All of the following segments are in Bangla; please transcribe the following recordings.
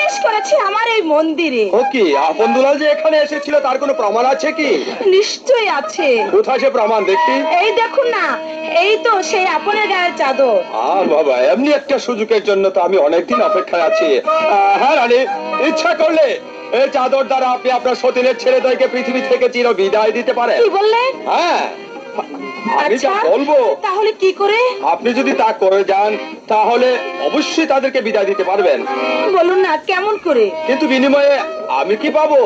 প্রবেশ করেছে আমার এই মন্দিরে। ও কি আপন দুলাল যে এখানে এসেছিল তার কোনো প্রমাণ আছে কি? নিশ্চয়ই আছে। কোথায় সে প্রমাণ দেখি? এই দেখুন না, এই তো সেই আপনের গায়ের চাদর। বাবা, এমনি একটা সুযোগের জন্য তো আমি অনেকদিন অপেক্ষায় আছি। হ্যাঁ রানী, ইচ্ছা করলে এই চাদর দ্বারা আপনি আপনার সতীনের ছেলেদেরকে পৃথিবী থেকে চির বিদায় দিতে পারেন। কি বললেন? হ্যাঁ, আমি যা বলবো। তাহলে কি করে? আপনি যদি তা করে যান তাহলে অবশ্যই তাদেরকে বিদায় দিতে পারবেন। বলুন না কেমন করে? কিন্তু বিনিময়ে আমি কি পাবো?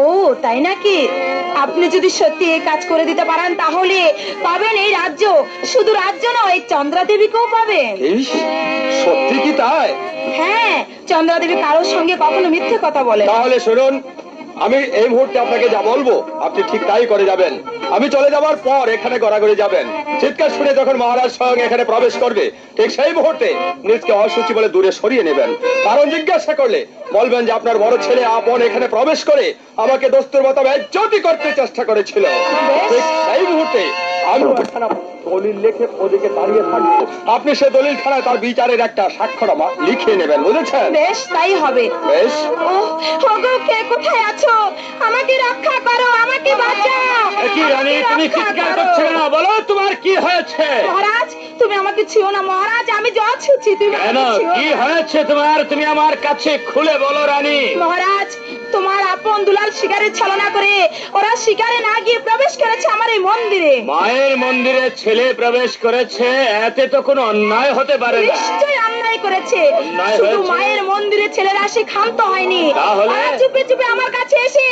ও তাই নাকি? আপনি যদি সত্যি এই কাজ করে দিতে পারেন তাহলে পাবেন এই রাজ্য। শুধু রাজ্য নয়, চন্দ্রা দেবীকেও পাবেন। সত্যি কি তাই? হ্যাঁ, চন্দ্রা দেবী কারোর সঙ্গে কখনো মিথ্যে কথা বলে। তাহলে শুনুন, আমি এই মুহূর্তে আপনাকে যা বলবো আপনি ঠিক তাই করে যাবেন। আমি চলে যাওয়ার পর এখানে গড়াগড়ি যাবেন। চিৎকার শুনে যখন মহারাজ স্বয়ং এখানে প্রবেশ করবে ঠিক সেই মুহূর্তে নিজকে অসুচি বলে দূরে সরিয়ে নেবেন। কারণ জিজ্ঞাসা করলে বলবেন যে আপনার বড় ছেলে আপন এখানে প্রবেশ করে আমাকে দস্তুর মতো বেজ্জতি করতে চেষ্টা করেছিল। ঠিক সেই মুহূর্তে আমি দলিল লিখে ওদিকে দাঁড়িয়ে থাকবো। আপনি সে দলিল খানায় তার বিচারের একটা স্বাক্ষর লিখে নেবেন, বুঝেছেন? বেশ, তাই হবে। বেশ। ওগো, কে কোথায় আছো? আমাকে রক্ষা করো, আমাকে বাঁচাও। কি রানী, তুমি চিৎকার করছো না? বলো তোমার কি হয়েছে? মহারাজ, তুমি আমাকে ছিও না মহারাজ, আমি জল ছুঁছি। তুমি কেন, কি হয়েছে তোমার? তুমি আমার কাছে খুলে বলো রানী। মহারাজ, তোমার আপন দুলাল শিকারে ছলনা করে ওরা শিকারে না গিয়ে প্রবেশ করেছে আমার এই মন্দিরে। মায়ের মন্দিরে ছেলে প্রবেশ করেছে, এতে তো কোনো অন্যায় হতে পারে না। নিশ্চয়ই অন্যায় করেছে। শুধু মায়ের মন্দিরে ছেলেরা সে ক্ষান্ত হয়নি, তাহলে চুপে চুপে আমার কাছে এসে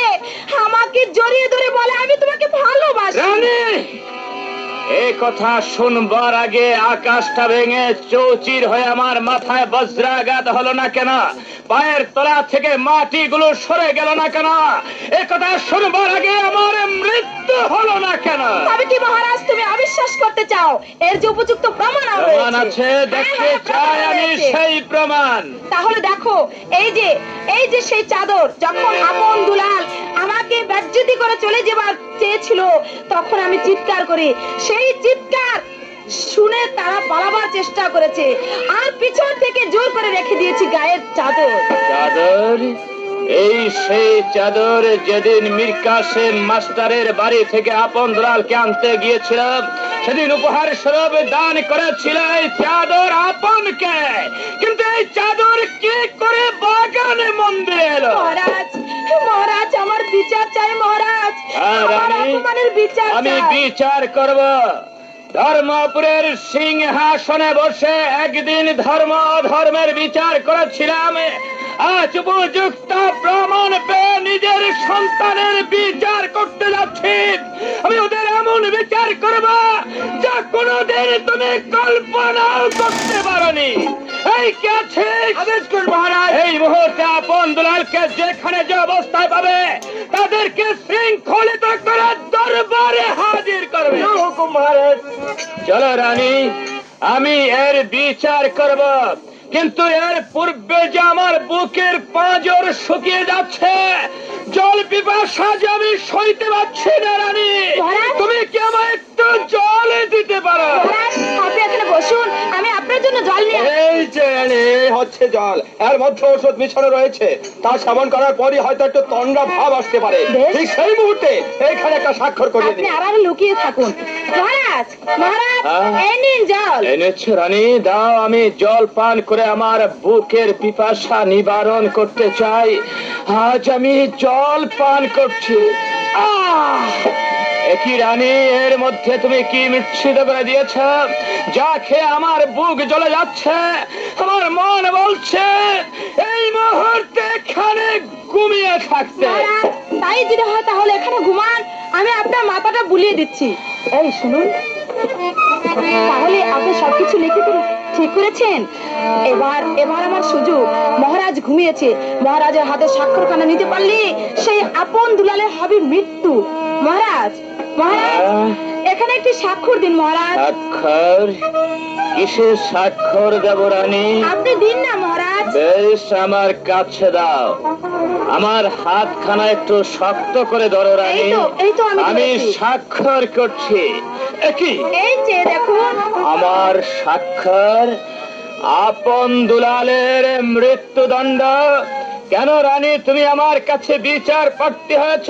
আমাকে জড়িয়ে ধরে বলে আমি তোমাকে ভালোবাসি। রানী, এই কথা শুনবার আগে আকাশটা ভেঙে চৌচির হয়ে আমার মাথায় বজ্রাঘাত হলো না কেন? পায়ের তলা থেকে মাটিগুলো সরে গেল না কেন? এই কথা শুনবার আগে আমার মৃত্যু হলো না কেন? তবে কি মহারাজ তুমি অবিশ্বাস করতে চাও? এর যে উপযুক্ত প্রমাণ আছে, দেখতে চাই আমি সেই প্রমাণ। তাহলে দেখো, এই যে সেই চাদর যখন আপন দুলাল আমাকে বেজ্জতি করে চলে যাবার চেয়েছিল তখন আমি চিৎকার করি। সেই চিৎকার শুনে তারা পালাবার চেষ্টা করেছে আর পিছন থেকে জোর করে রেখে দিয়েছি গায়ের চাদর। চাদর? এই সেই চাদর যেদিন মীর কাসেম মাস্টারের বাড়ি থেকে আপন দুলালকে আনতে গিয়েছিলাম সেদিন উপহার স্বরূপ দান করেছিল এই চাদর আপনকে। কিন্তু এই চাদর কি করে বাগানে মন্দিরে এলো? মহারাজ, মহারাজ, আমার বিচার চাই মহারাজ। আমি বিচার করব। ধর্মপুরের সিংহাসনে বসে একদিন ধর্ম ধর্মের বিচার করেছিলাম, আজ উপযুক্ত প্রমাণ পেয়ে নিজের সন্তানের বিচার করতে যাচ্ছি। আমি ওদের এমন বিচার করব যা কোনদিন তুমি কল্পনাও করতে পারোনি। এই কাছে আদেশ করুন মহারাজ, এই মুহূর্তে আপন দুলালকে যেখানে যে অবস্থায় পাবে তাদেরকে শৃঙ্খলিত করে দরবারে হাজির করবে। হুকুম মহারাজ। চলো রানী, আমি এর বিচার করব। কিন্তু এর পূর্বে যে আমার বুকের পাঁজর শুকিয়ে যাচ্ছে, জল পিপাসা যে আমি সইতে পারছি না রানী, তুমি কি আমায় একটু জল দিতে পারো? আপনি এখানে বসুন, আমি আপনার জন্য জল নিয়ে এই যে হচ্ছে জল, এর মধ্যে ওষুধ মিশানো রয়েছে। তা সেবন করার পরই হয়তো একটু তন্দ্রা ভাব আসতে পারে। ঠিক সেই মুহূর্তে এইখানে একটা স্বাক্ষর করে দিন। আপনি আরামে লুকিয়ে থাকুন। মহারাজ, মহারাজ, এই নিন জল। এনেছো রানী, দাও। আমি জল পান করে আমার বুকের পিপাসা নিবারণ করতে চাই। আজ আমি জল পান করছি। একই রানী, এর মধ্যে তুমি কি মিশ্রিত করে দিয়েছ যা খেয়ে আমার বুক জ্বলে যাচ্ছে? আমার মন বলছে এই মুহূর্তে এখানে ঘুমিয়ে থাকতে। তাই যদি হয় তাহলে এখানে ঘুমান, আমি আপনার মাথাটা বুলিয়ে দিচ্ছি। এই শুনুন, তাহলে আপনি সবকিছু লিখে ঠিক করেছেন। এবার আমার সুযোগ। মহারাজ ঘুমিয়েছে, মহারাজের হাতে স্বাক্ষরখানা নিতে পারলে সেই আপন দুলালের হবে মৃত্যু। মহারাজ, মহারাজ, এখানে একটি স্বাক্ষর দিন মহারাজ। স্বাক্ষর? কিসের স্বাক্ষর দেব রানী? আপনি দিন না মহারাজ। বেশ, আমার কাছে দাও। আমার হাতখানা একটু শক্ত করে ধরো রানী। এই তো আমি স্বাক্ষর করছি। এই যে দেখুন আমার স্বাক্ষর। আপন দুলালের মৃত্যুদণ্ড কেন রানী তুমি আমার কাছে বিচার প্রার্থী হয়েছ?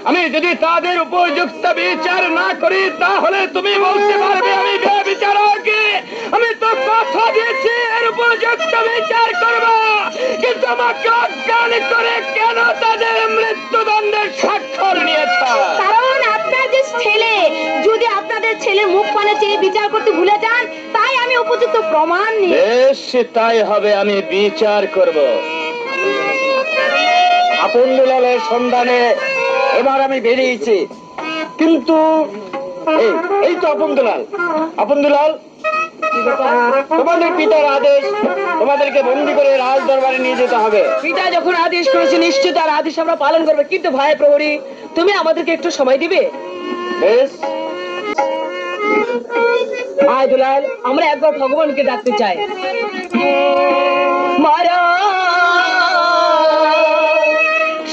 আমি যদি তাদের উপযুক্ত বিচার না করি তাহলে তুমি বলতে পারবে আমি বিচারক। আমি তো কথা দিয়েছি এর উপযুক্ত বিচার করব, কিন্তু আমাকে অজ্ঞান করে কেন তাদের মৃত্যুদণ্ডের স্বাক্ষর নিয়েছ? কারণ আপনার যে ছেলে, যদি আপনাদের ছেলে মুখ পানে চেয়ে বিচার করতে ভুলে যান, তাই আমি উপযুক্ত প্রমাণ নিয়ে। বেশ, তাই হবে, আমি বিচার করব। আপন দুলালের সন্ধানে এবার আমি বেরিয়েছি, কিন্তু এই তো আপন দুলাল। আপন দুলাল, তোমাদের পিতার আদেশ, তোমাদেরকে বন্দি করে রাজ দরবারে নিয়ে যেতে হবে। পিতা যখন আদেশ করেছে নিশ্চয় তার আদেশ আমরা পালন করবো, কিন্তু ভাই প্রহরী তুমি আমাদেরকে একটু সময় দিবে? বেশ, আয় দুলাল, আমরা একবার ভগবানকে ডাকতে চাই। মারা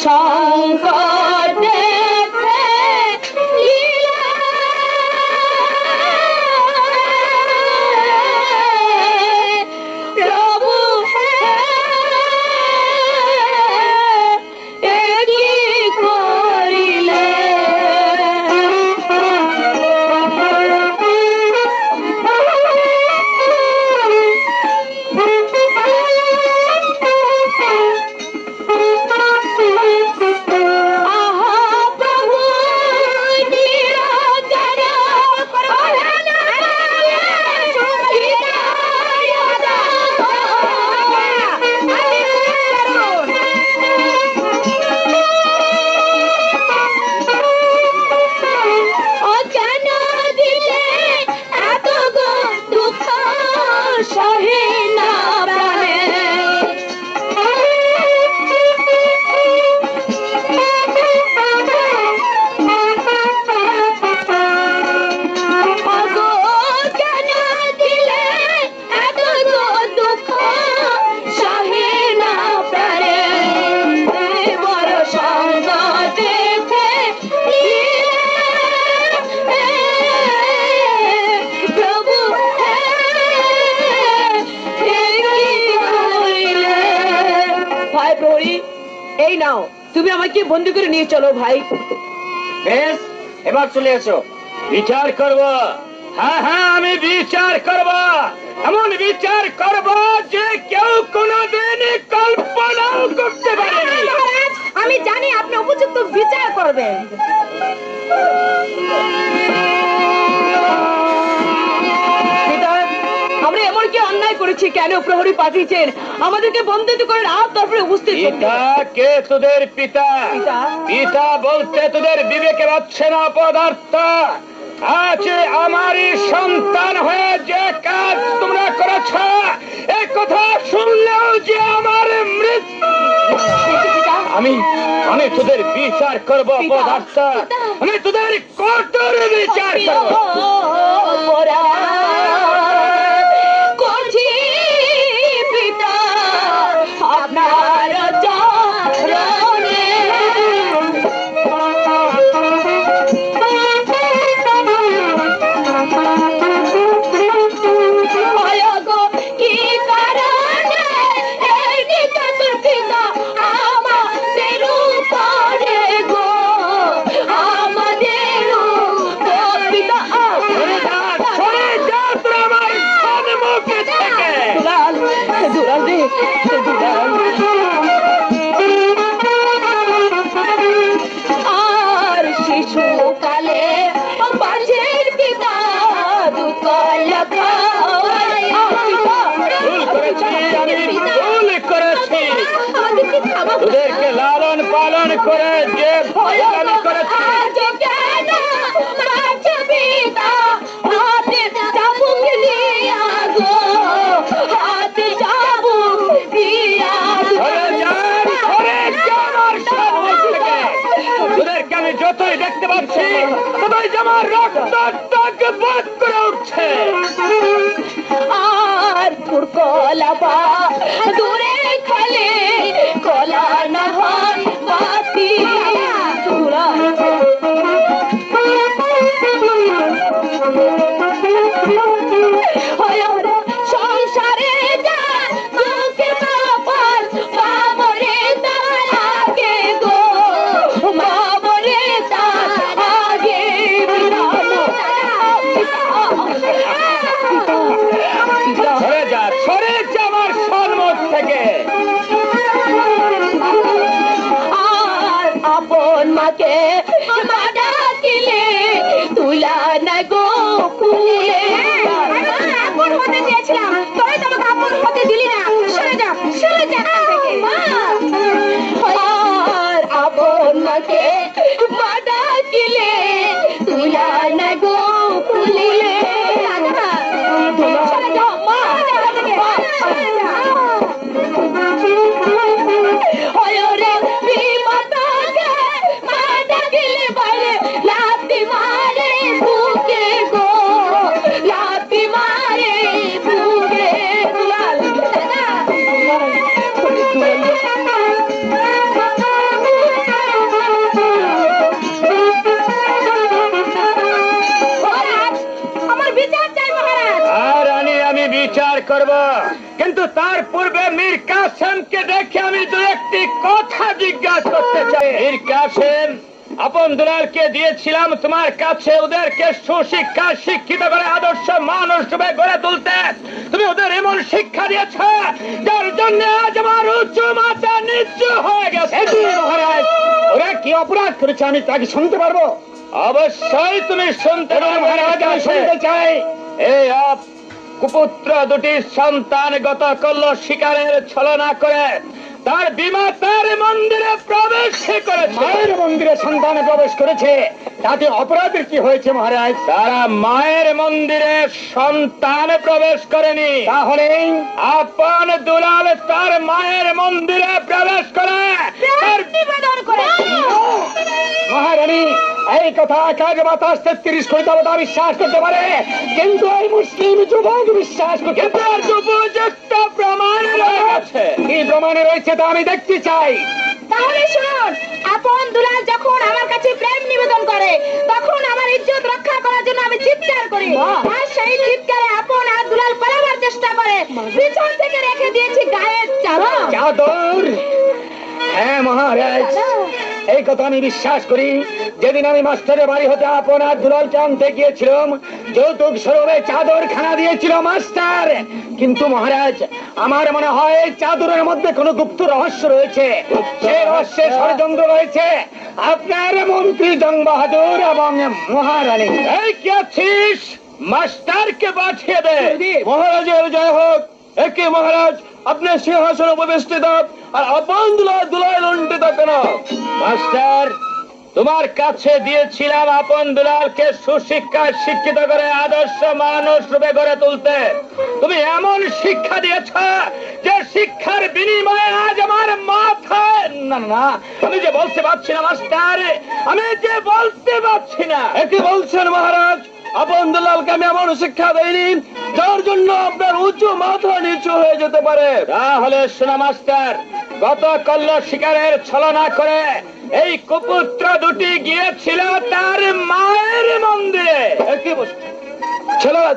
শঙ্কর দেখে লীলা, প্রভু কি করিলে। এই নাও, তুমি আমাকে বন্দি করে নিয়ে চলো ভাই। বেশ, এবার চলে এসো। বিচার করব, হ্যাঁ হ্যাঁ আমি বিচার করব, এমন বিচার করব যে কেউ কোনোদিন কল্পনাও করতে পারেনি। মহারাজ, আমি জানি আপনি উপযুক্ত বিচার করবেন। পিতা, আমরা এমন কি অন্যায় করেছি? কেন প্রহরী পাঠিয়েছেন আমাদেরকে বন্দিত করে রাত তারপরে উপস্থিত করতে? পিতা কে তোদের পিতা? পিতা? পিতা বলতে তোদের বিবেকে পাচ্ছে না পদার্থ? আজ আমারই সন্তান হয়ে যে কাজ তোমরা করেছ, এই কথা শুনলেও যে আমার মৃত্যু। আমি আমি তোদের বিচার করব পদার্থ, আমি তোদের কঠোর বিচার করব। আপনার চরণে কি কারণে এই নিকটর পিতা আমাদের উপরে গো, আমাদের পিতা। সরে যা, সরে যা তোরা আমার সম্মুখে থেকে। দুলাল, দুলাল রে, দুলাল। আর শিশুকালে পাঁচের পিতা দুতলা ভুল করেছি, আমি ভুল করেছি। তোদেরকে লালন পালন করে যে ভয় আমি করেছি, সরে যা, সরে যা আমার সম্মুখ থেকে। তোদেরকে আমি যতই দেখতে পাচ্ছি ততই যে আমার রক্ত টক বক করে উঠছে। আর কলা বা দূরে খালে কলা না হয় বাতি। সংসারে যা তোকে বাবার বাবরে দিলি না, সরে যা এখান থেকে। আর আপন মাকে বাড়াকিলে তুলা না গো ফুলিলে সরে যা, মা, এখান থেকে, সরে যা। হয়রে বিমাতাকে বাড়াকিলে বাইরে লাথি মারে বুকে গো লাথি মারে বুকে দুলাল মহারাজ, আমার বিচার চাই মহারাজ। আর আমি বিচার করব, কিন্তু তার পূর্বে মীর কাসেমকে দেখে আমি দু একটি কথা জিজ্ঞাসা করতে চাই। মীর কাসেম, আপন দুলালকে দিয়েছিলাম তোমার কাছে ওদেরকে সুশিক্ষা শিক্ষিত করে আদর্শ মানুষ রূপে গড়ে তুলতে। তুমি ওদের এমন শিক্ষা দিয়েছ যার জন্য আজ আমার উচ্চ মাথা নিচু হয়ে গেছে। মহারাজ, ওরা কি অপরাধ করেছে আমি তাকে শুনতে পারবো? অবশ্যই তুমি শুনতে পারো মহারাজ, আমি শুনতে চাই। এই কুপুত্র দুটি সন্তান গত করল শিকারের ছলনা করে তার বিমাতার মন্দিরে প্রবেশ করেছে। মায়ের মন্দিরে সন্তানে প্রবেশ করেছে, তাতে অপরাধের কি হয়েছে মহারাজ? তারা মায়ের মন্দিরে সন্তান প্রবেশ করেনি, তাহলে আপন দুলাল তার মায়ের মন্দিরে প্রবেশ করে তার নিবেদন করে। মহারানী, এই কথা আকাশ বাতাস 33 কোটি দেবতা বিশ্বাস করতে পারে, কিন্তু এই মুসলিম যুবক বিশ্বাস করতে কিন্তু আর উপযুক্ত প্রমাণ রয়েছে। কি প্রমাণে রয়েছে তা আমি দেখতে চাই। তাহলে শুনুন, আপন দুলাল যখন আমার কাছে প্রেম নিবেদন করে তখন আমার ইজ্জত রক্ষা করার জন্য আমি চিৎকার করি, আর সেই চিৎকারে আপন আর দুলাল পালাবার চেষ্টা করে। পিছন থেকে রেখে দিয়েছি গায়ের চাদর। চাদর? হ্যাঁ মহারাজ, এই কথা আমি বিশ্বাস করি। যেদিন আমি মাস্টারের বাড়ি হতে আপনার দুলালকে আনতে গিয়েছিলাম, যৌতুক স্বরূপে চাদর খানা দিয়েছিল মাস্টার। কিন্তু মহারাজ, আমার মনে হয় এই চাদরের মধ্যে কোনো গুপ্ত রহস্য রয়েছে। সেই রহস্যে ষড়যন্ত্র রয়েছে আপনার মন্ত্রী জং বাহাদুর এবং মহারানী। এই কি আছিস? মাস্টারকে পাঠিয়ে দে। মহারাজের জয় হোক। একে মহারাজ, আপনি সিংহাসন উপবেষ্টিত আর আপন দুলাল লণ্ঠিত কেন? মাস্টার, তোমার কাছে দিয়েছিলাম আপন দুলালকে সুশিক্ষা শিক্ষিত করে আদর্শ মানুষ রূপে গড়ে তুলতে। তুমি এমন শিক্ষা দিয়েছ যে শিক্ষার বিনিময়ে আজ আমার মাথায় না, আমি যে বলতে পারছি না মাস্টার, আমি যে বলতে পারছি না। একে বলছেন মহারাজ, আপন দুলালকে আমি এমন শিক্ষা দেয়নি যার জন্য আপনার উঁচু মাথা নিচু হয়ে যেতে পারে। তাহলে শোনা মাস্টার, গত কল্ল শিকারের ছলনা করে এই কুপুত্র দুটি গিয়েছিল তার মায়ের মন্দিরে।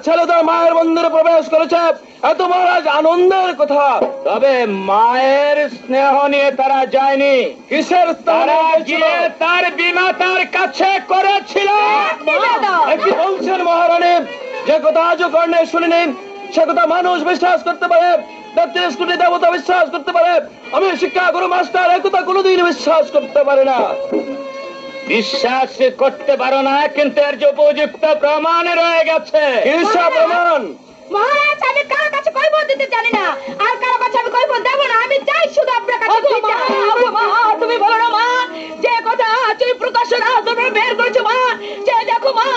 ছেলে তার মায়ের মন্দিরে প্রবেশ করেছে, এত মহারাজ আনন্দের কথা। তবে মায়ের স্নেহ নিয়ে তারা যায়নি। কিসের তারা গিয়ে তার বিমাতার কাছে করেছিল নিবেদন। কি বলছেন মহারানী? যে কথা আজও কর্ণে শুনিনি সে কথা মানুষ বিশ্বাস করতে পারে, 33 কোটি দেবতা বিশ্বাস করতে পারে, আমি শিক্ষা গুরু মাস্টার একথা কোনোদিন বিশ্বাস করতে পারে না। বিশ্বাস করতে পারো না, কিন্তু এর যে উপযুক্ত প্রমাণ রয়ে গেছে। ঈর্ষা প্রমাণ? মহারাজ, আমি কারো কাছে কৈফিয়ত দিতে জানি না, আর কারো কাছে আমি কৈফিয়ত দেব না। আমি চাই শুধু আপনার কাছে বিচার। তুমি বলো না মা, যে কথা তুমি প্রকাশ্যে রাজদরবারে বের করেছো মা, যে দেখো মা,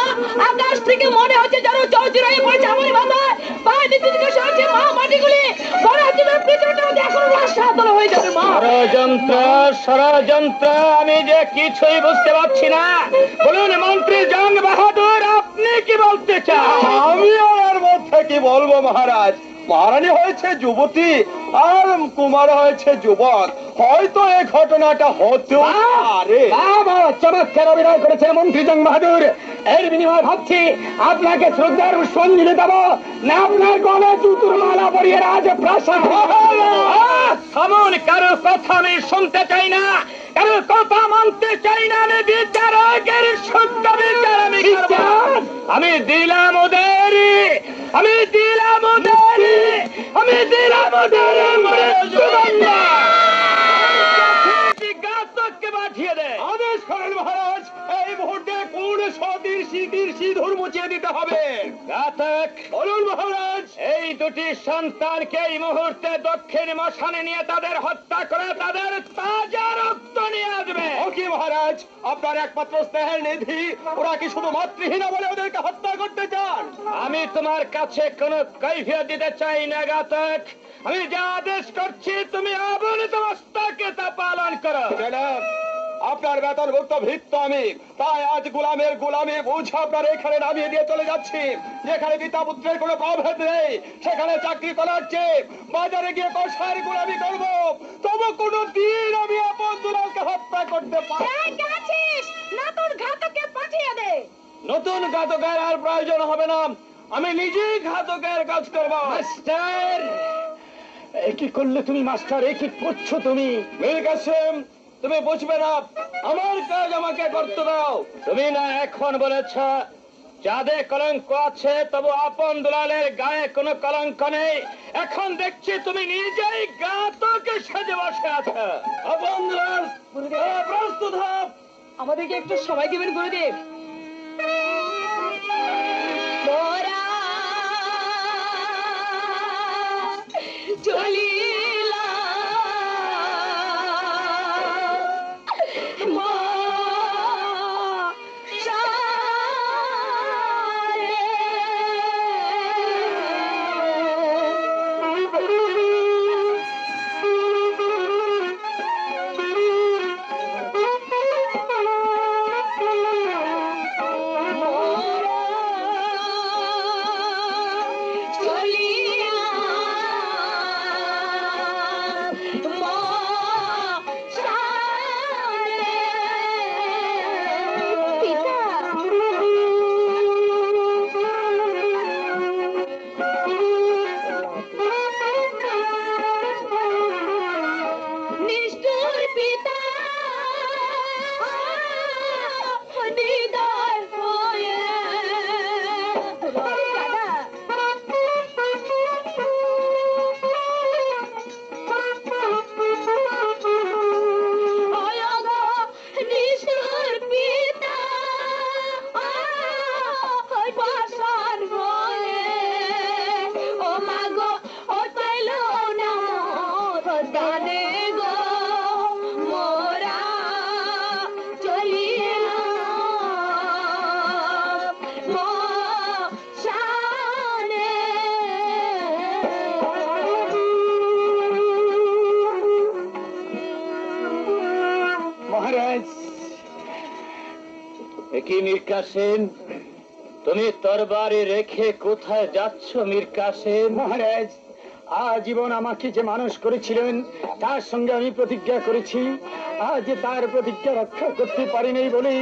আকাশ থেকে মনে হচ্ছে যেন চৌচির হয়ে পড়েছে আমার মাথায়, পায়ে নিচে দিকে সরছে মা মাটিগুলি, মনে হচ্ছে যেন পৃথিবীটা এখন রাস্তাতল হয়ে যাবে মা। ষড়যন্ত্র আমি যে কিছুই বুঝতে পারছি না। বলুন মন্ত্রী জং বাহাদুর, আপনি কি বলতে চান? আমি আর মধ্যে কি বলবো মহারাজ? মহারানী হয়েছে যুবতী আর কুমার হয়েছে যুবক, হয়তো এই ঘটনাটা হতেও পারে। চমৎকার অভিনয় করেছেন মন্ত্রী জং বাহাদুর। এর বিনিময়ে ভাবছি আপনাকে শ্রদ্ধার পুষ্পাঞ্জলি দেব না আপনার গলায় জুতোর মালা পরিয়ে রাজ প্রাসাদ। থামুন, কারো কথা আমি শুনতে চাই না, কারো কথা মানতে চাই না। আমি বিচারকের সত্য বিচার আমি করব। আমি দিলাম ওদের, আমি দিলাম ওদের, আমি দিলাম ওদের জিজ্ঞাসককে পাঠিয়ে দে। আদেশ করেন মহারাজ, এই মুহূর্তে কোন সতীর সিঁদুর মুছিয়ে দিতে হবে? ঘাতক, বলুন মহারাজ। এই দুটি সন্তানকে এই মুহূর্তে দক্ষিণ মশানে নিয়ে তাদের হত্যা করে তাদের তাজা রক্ত নিয়ে আসবে। ও কি মহারাজ, আপনার একমাত্র স্নেহের নিধি ওরা কি শুধু মাতৃহীনা বলে ওদেরকে হত্যা করতে চান? আমি তোমার কাছে কোনো কৈফিয়ত দিতে চাই না ঘাতক। আমি যা আদেশ করছি তুমি অবনত মস্তকে তা পালন করো। ম্যাডাম, আপনার বেতনভুক্ত ভৃত্য আমি, তাই আজ গোলামের গোলামি বুঝে আপনার এখানে নামিয়ে দিয়ে চলে যাচ্ছি। যেখানে পিতা পুত্রের কোনো প্রভেদ নেই সেখানে চাকরি করার চেয়ে বাজারে গিয়ে কষার গোলামি করব, তবু কোনো দিন আমি আপন দুলালকে হত্যা করতে পারি। নতুন ঘাতককে পাঠিয়ে দে। নতুন ঘাতকের আর প্রয়োজন হবে না, আমি নিজেই ঘাতকের কাজ করব। মাস্টার, এ কি করলে তুমি মাস্টার? এ কি করছো তুমি? মীর কাসেম, তুমি বুঝবে না, আমার কাজ আমাকে করতে দাও। তুমি না এখন বলেছ যাদের কলঙ্ক আছে তবু আপন দুলালের গায়ে কোনো কলঙ্ক নেই। এখন দেখছি তুমি নিজেই ঘাতকে সেজে বসে আছো। আপন দুলাল প্রস্তুত হও। আমাদেরকে একটু সময় দিবেন গুরুদেব। মোরা চলিলাম কি মীর কাসেম, তুমি তরবারি রেখে কোথায় যাচ্ছ মীর কাসেম? মহারাজ, আজীবন আমাকে যে মানুষ করেছিলেন তার সঙ্গে আমি প্রতিজ্ঞা করেছি, আজ তার প্রতিজ্ঞা রক্ষা করতে পারিনি বলে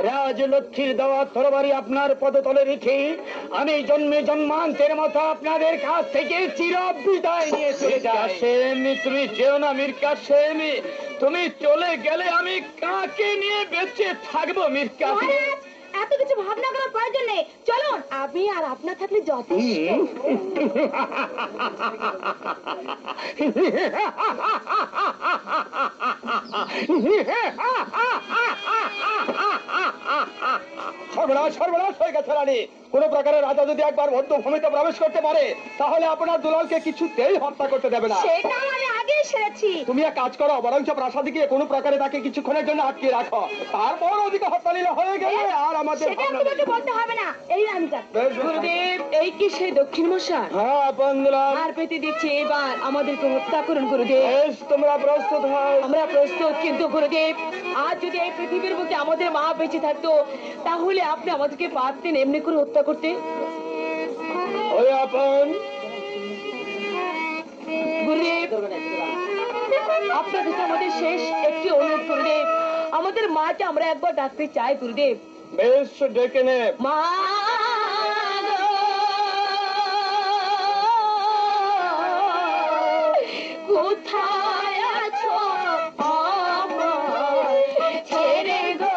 রাজলক্ষ্মীর দেওয়া তরবারি আপনার পদতলে রেখে আমি জন্মে জন্মান্তের মতো আপনাদের কাছ থেকে চির বিদায় নিয়ে চলে যাই। কাসেম, তুমি যেও না মীর কাসেম। তুমি চলে গেলে আমি কাকে নিয়ে বেঁচে থাকবো মীর কাসেম? এত কিছু ভাবনা করার প্রয়োজন নেই, চলুন। আমি আর আপনার থাকলে যথেষ্ট। সর্বনাশ সর্বনাশ হয়ে গেছে রানী। কোন প্রকারের রাজা যদি একবার বদ্ধ ভূমিতে প্রবেশ করতে পারে তাহলে আপনার দুলালকে কিছুতেই হত্যা করতে দেবে না। সেটা আমি আগেই সেরেছি। তুমি এক কাজ করো, বরঞ্চ প্রাসাদে গিয়ে কোনো প্রকারে তাকে কিছুক্ষণের জন্য আটকে রাখো, তারপর ওদিকে হত্যা লীলা হয়ে গেলে আর আমাদের সেটা ভাবনা তোমাকে নেই। বলতে হবে না, এই আমি যাচ্ছি। বেশ, বেশ। গুরুদেব, এই কি সেই দক্ষিণ মশাই? হ্যাঁ আপন দুলাল, আর পেতে দিচ্ছে, এবার আমাদেরকে হত্যা করুন গুরুদেব। বেশ, তোমরা প্রস্তুত হও। আমরা প্রস্তুত, কিন্তু গুরুদেব আজ যদি এই পৃথিবীর বুকে আমাদের মা বেঁচে থাকতো তাহলে আপনি আমাদেরকে পারতেন এমনি করে হত্যা করতে। ওই আপন গুরুদেব, আপনার কাছে আমাদের শেষ একটি অনুরোধ গুরুদেব, আমাদের মাকে আমরা একবার ডাকতে চাই গুরুদেব। বেশ, ডেকে নে। মা গো, কোথায় আছো আমায় ছেড়ে গো?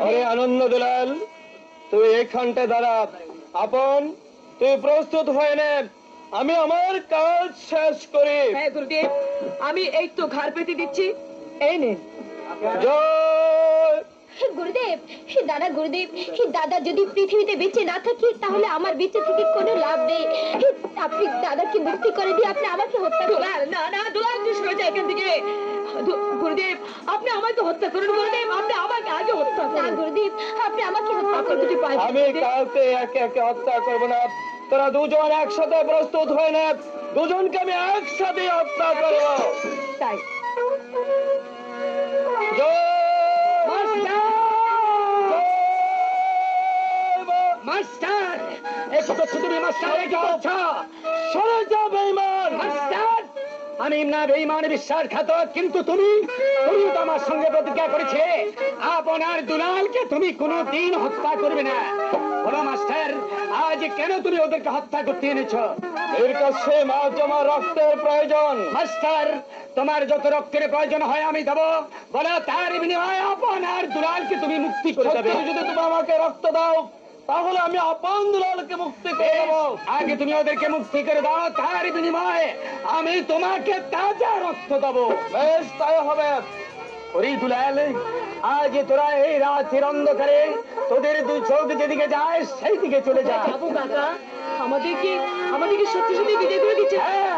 আরে আনন্দ দুলাল, তুই এখানটা দাঁড়া। আপন, তুই প্রস্তুত হয়ে নে, আমি আমার কাজ শেষ করি। হ্যাঁ গুরুদেব, আমি এই তো ঘাড় পেতে দিচ্ছি, এই নে। জয় গুরুদেব, দাদা গুরুদেব, দাদা যদি পৃথিবীতে বেঁচে না থাকি তাহলে আমার বেঁচে থেকে কোনো লাভ নেই। আপনি দাদাকে মুক্তি করে দিয়ে আপনি আমাকে হত্যা করুন। দুলাল, না না দুলাল, তুই সরে যা এখান থেকে। গুরুদেব, আপনি আমাকে হত্যা করুন। গুরুদেব, আপনি আমাকে আগে হত্যা না করুন। গুরুদেব, আপনি আমাকে হত্যা আপনি করুন। দুটি পায়ে আমি কাউকে একে একে হত্যা করবো না, তোরা দুজন একসাথে প্রস্তুত হয়ে নে, দুজনকে আমি একসাথে হত্যা করবো। তাই মাস্টার, একটু তুমি মাস্টার রেখে বলছো, সরে যাও বেঈমান। মাস্টার, আমি না বেঈমান বিশ্বাসঘাতক, কিন্তু তুমি তুমি তো আমার সঙ্গে প্রতিজ্ঞা করেছে আপনার দুলালকে তুমি কোনোদিন হত্যা করবে না। বলো মাস্টার, আজ কেন তুমি ওদেরকে হত্যা করতে এনেছো? এর কাছে আজ আমার রক্তের প্রয়োজন। মাস্টার, তোমার যত রক্তের প্রয়োজন হয় আমি দেবো, বলো তার বিনিময়ে আপনার দুলালকে তুমি মুক্তি করে দেবে। সত্যি যদি তুমি আমাকে রক্ত দাও তাহলে আমি আপন দুলালকে মুক্তি করে দেবো। আগে তুমি ওদেরকে মুক্তি করে দাও, তার বিনিময়ে আমি তোমাকে তাজা রক্ত দেবো। বেশ, তাই হবে। ওরে দুলাল, আজ তোরা এই রাতের অন্ধকারে তোদের দুই চোখ যেদিকে যায় সেই দিকে চলে যায়। বাবু কাকা, আমাদেরকে সত্যি সত্যি বিদায় করে দিচ্ছে। হ্যাঁ,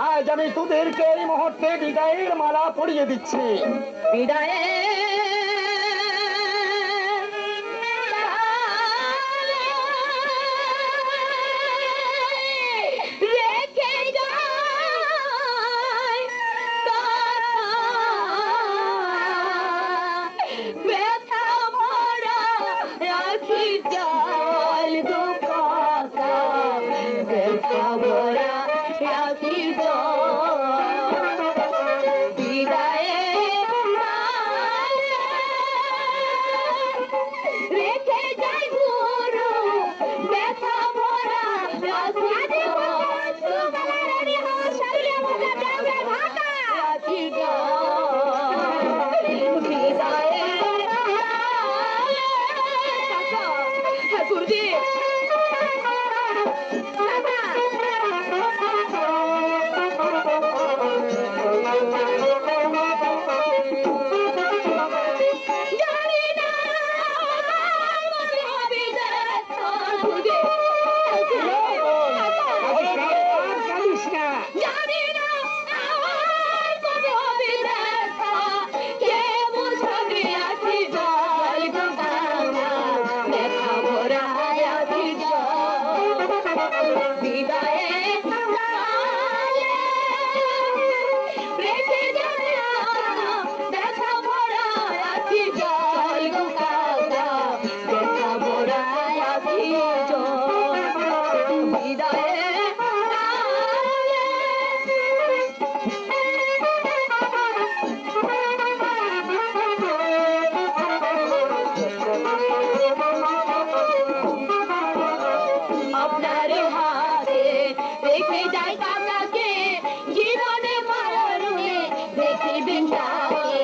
আজ আমি তোদেরকে এই মুহূর্তে বিদায়ের মালা পরিয়ে দিচ্ছি। বিদায় রেখে যায় ব্যথা ভরা রাখি জল দুঃখা ব্যথা ভরা রাখি বিদায়ে রেখে যাই গুরু ব্যথা ভরা রাখি গুরুদেব, কাঁদিস না। আপনার হাতে রেখে যাই কাকাকে জীবনে মরণে দেখিবেন তাকে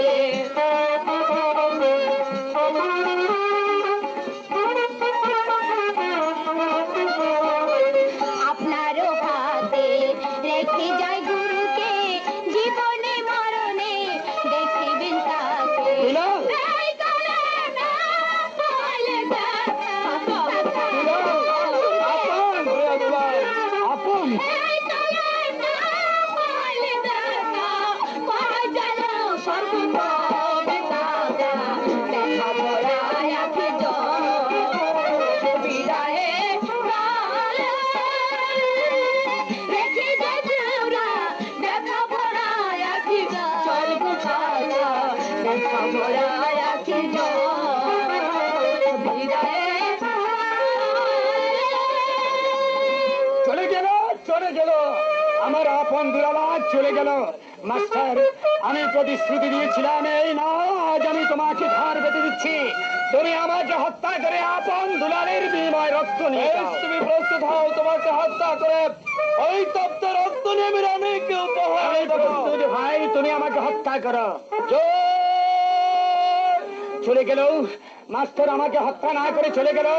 আপনার হাতে রেখে যাই গুরুকে জীবনে মরণে দেখিবেন তাকে দুলাল, এই কালে না বলে আপন, এই কালে না বলে পায় যেন সর্বভাবে তাজা দেখা ভরা রাখি বিদায়ে রেখে যাওরা দেখা ভরা রাখি দেখা ভরা রাখি বিদায়ে চলে গেল, চলে গেল আমার আপন দুলাল, আজ চলে গেল। মাস্টার, আমি প্রতিশ্রুতি দিয়েছিলাম এই না আজ আমি তোমাকে ধার বেঁধে দিচ্ছি, তুমি আমাকে হত্যা করে আপন দুলালের বিনিময় রক্ত নিয়ে বেশ, যাও। তুমি প্রস্তুত হও, তোমাকে হত্যা করে ওই তপ্ত রক্ত নিয়ে আমি রানীকে উপহার আমি দেবো। প্রস্তুত ভাই, তুমি আমাকে হত্যা করো। জয় চলে গেল মাস্টার আমাকে হত্যা না করে চলে গেল,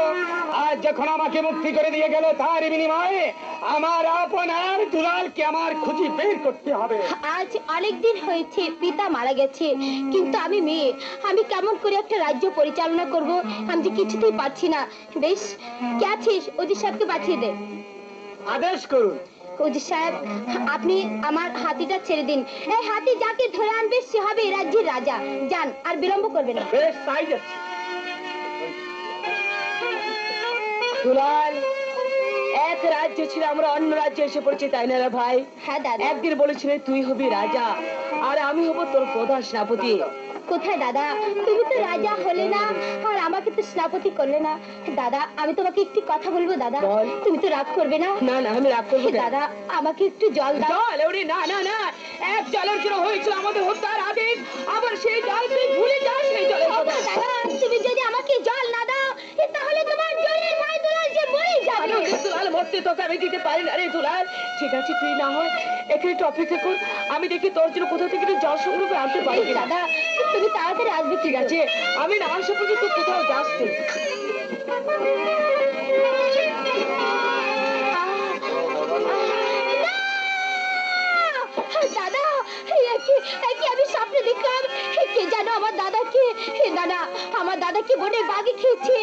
আজ যখন আমাকে মুক্তি করে দিয়ে গেল, তার বিনিময়ে আমার আপনার দুলালকে আমার খুঁজে বের করতে হবে। আজ অনেক দিন হয়েছে পিতা মারা গেছে, কিন্তু আমি মেয়ে, আমি কেমন করে একটা রাজ্য পরিচালনা করব আমি যে কিছুতেই পারছি না। বেশ, কে আছিস? ওজি সাহেবকে পাঠিয়ে দে। আদেশ করুন। ওজি সাহেব, আপনি আমার হাতিটা ছেড়ে দিন। এই হাতি যাকে ধরে আনবে সে হবে এই রাজ্যের রাজা। যান, আর বিলম্ব করবে না। বেশ, তাই যাচ্ছে। দুলাল, এক রাজ্য ছিল, আমরা অন্য রাজ্যে এসে পড়েছি, তাই না রে ভাই? হ্যাঁ দাদা। একদিন বলেছিলে তুই হবি রাজা আর আমি হব তোর প্রধান সেনাপতি। কোথায় দাদা? তুমি তো রাজা হলে না, আর আমাকে তো সেনাপতি করলে না। দাদা, আমি তোমাকে একটি কথা বলবো দাদা। বল। তুমি তো রাগ করবে না? না না, আমি রাগ করবো কেন? দাদা, আমাকে একটু জল দাও। জল? ওরে না না না, এক জলের জন্য হয়েছিল আমাদের হত্যার আদেশ, আবার সেই জল তুই ভুলে যাস সেই জলের কথা। দাদা, তুমি যদি আমাকে জল না দাও তাহলে তোমার জলের ভাই দুলাল যে মরে যাবে। আরে ওরে দুলাল, মরতে তোকে আমি দিতে পারি না রে দুলাল। ঠিক আছে, তুই না হয় এখানে একটু অপেক্ষা কর, আমি দেখি তোর জন্য কোথা থেকে একটু জল সংগ্রহ করে আনতে পারি কিনা। দাদা, তুমি তাড়াতাড়ি আসবে। ঠিক আছে, আমি না আসা পর্যন্ত কোথাও যাস তুই। দাদা, একে আমি স্বপ্নে দেখলাম, কে জানো আমার দাদাকে, দাদা আমার দাদাকে বনে বাঘে খেয়েছে,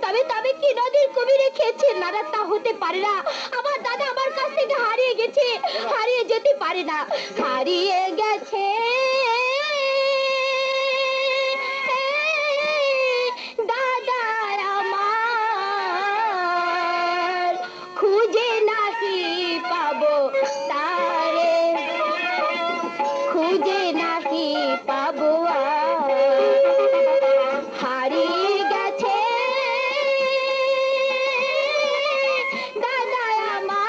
তবে তবে কি নদীর কুমিরে খেয়েছে। না না, তা হতে পারে না। আমার দাদা আমার কাছ থেকে হারিয়ে গেছে, হারিয়ে যেতে পারে না, হারিয়ে গেছে দাদা আমার, খুঁজে নাহি পাবো তারে, খুঁজে নাহি পাবো আর, হারিয়ে গেছে দাদা আমার,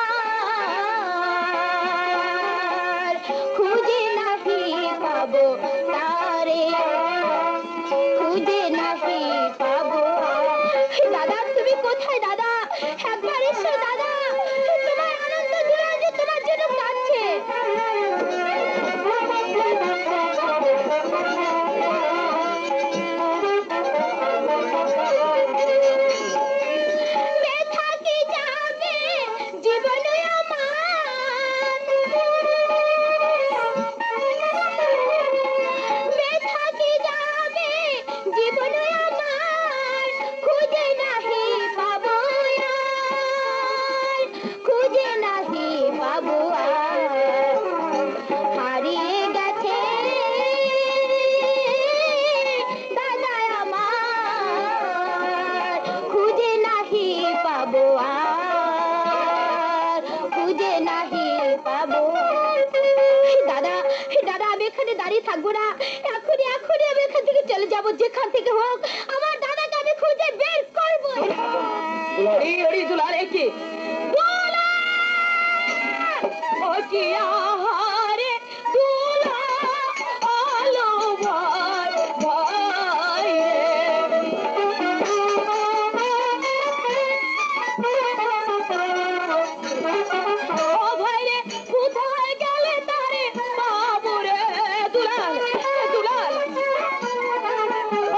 খুঁজে নাহি পাবো তারে, খুঁজে নাহি পাবো আর। দাদা, তুমি কোথায় দাদা? একবার এসো দাদা, তোমার আনন্দ দুলাল যে তোমার জন্য কাঁদছে। ব্যথা কি যাবে জীবনে আমার, ব্যথা কি যাবে জীবনে আমার, খুঁজে নাহি পাবো আর, খুঁজে নাহি পাবো আর, হারিয়ে গেছে দাদা আমার, খুঁজে নাহি পাবো আর, খুঁজে নাহি পাবো। দাদা, দাদা, আমি এখানে দাঁড়িয়ে থাকবো না, এখনই এখনই আমি এখান থেকে চলে যাবো, যেখান থেকে হোক আমার দাদাকে আমি খুঁজে বের করবো। এই ওরে দুলাল, একে দুলাল, ও কি আহারে দুলাল, আলো ভাই ভাই রে, ও ভাই রে, কোথায় গেলে তারে পাবো রে দুলাল, দুলাল,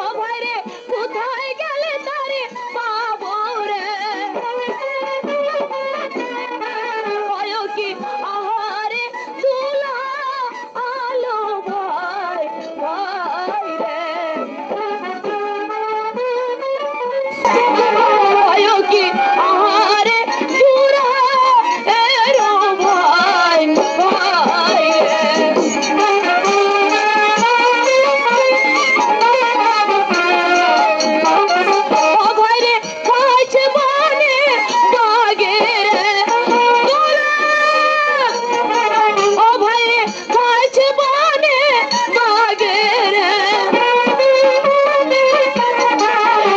ও ভাই রে, কোথায় গেলে তারে পাবো রে, হয় কি আহারে দুলাল, আলো ভাই ভাই রে, হয় কি আহারে দুলাল, এরো ভাই ভাই রে। ও ভাই রে, খাইছে বনে বাঘে রে দুলাল, ও ভাই রে, খাইছে বনে বাঘে রে,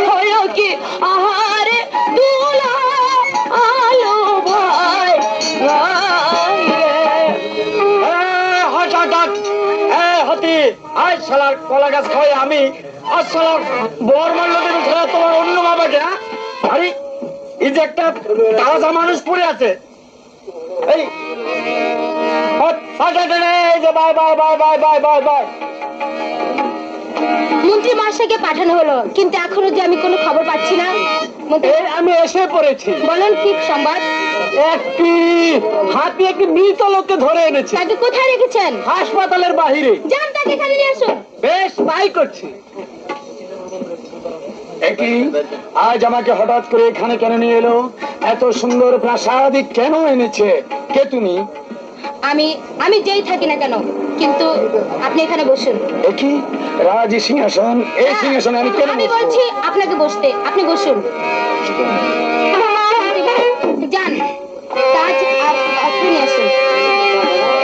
হয় কি আহারে দুলাল, আলো ভাই ভাই রে। হট হট হট, হাতি, আজ শালার কলা গাছ খাওয়াই আমি, আর শালার বর মারল দেবে শালা তোমার অন্য বাবাকে। হ্যাঁ, আরে এই যে একটা তাজা মানুষ পড়ে আছে, এই হট হট হট, এই যে bye bye bye bye bye bye bye. মন্ত্রী মহাশয়কে পাঠানো হলো, কিন্তু এখনো যে আমি কোনো খবর পাচ্ছি না। মন্ত্রী, এই আমি এসে পড়েছি। বলেন কি সংবাদ? একটি হাতি একটি মৃত লোককে ধরে এনেছে তাকে কোথায় রেখেছেন? হাসপাতালের বাহিরে। যান, তাকে এখানে নিয়ে আসুন। বেশ, তাই করছি। একই আজ আমাকে হঠাৎ করে এখানে কেন নিয়ে এলো? এত সুন্দর প্রাসাদ কেন এনেছে? কে তুমি? আমি যেই থাকি না কেন, কিন্তু আপনি এখানে বসুন। একই রাজ সিংহাসন, এই সিংহাসনে আমি কেন আমি বসবো? বলছি আপনাকে বসতে, আপনি বসুন। যান, কাজ আপনি নিয়ে আসুন।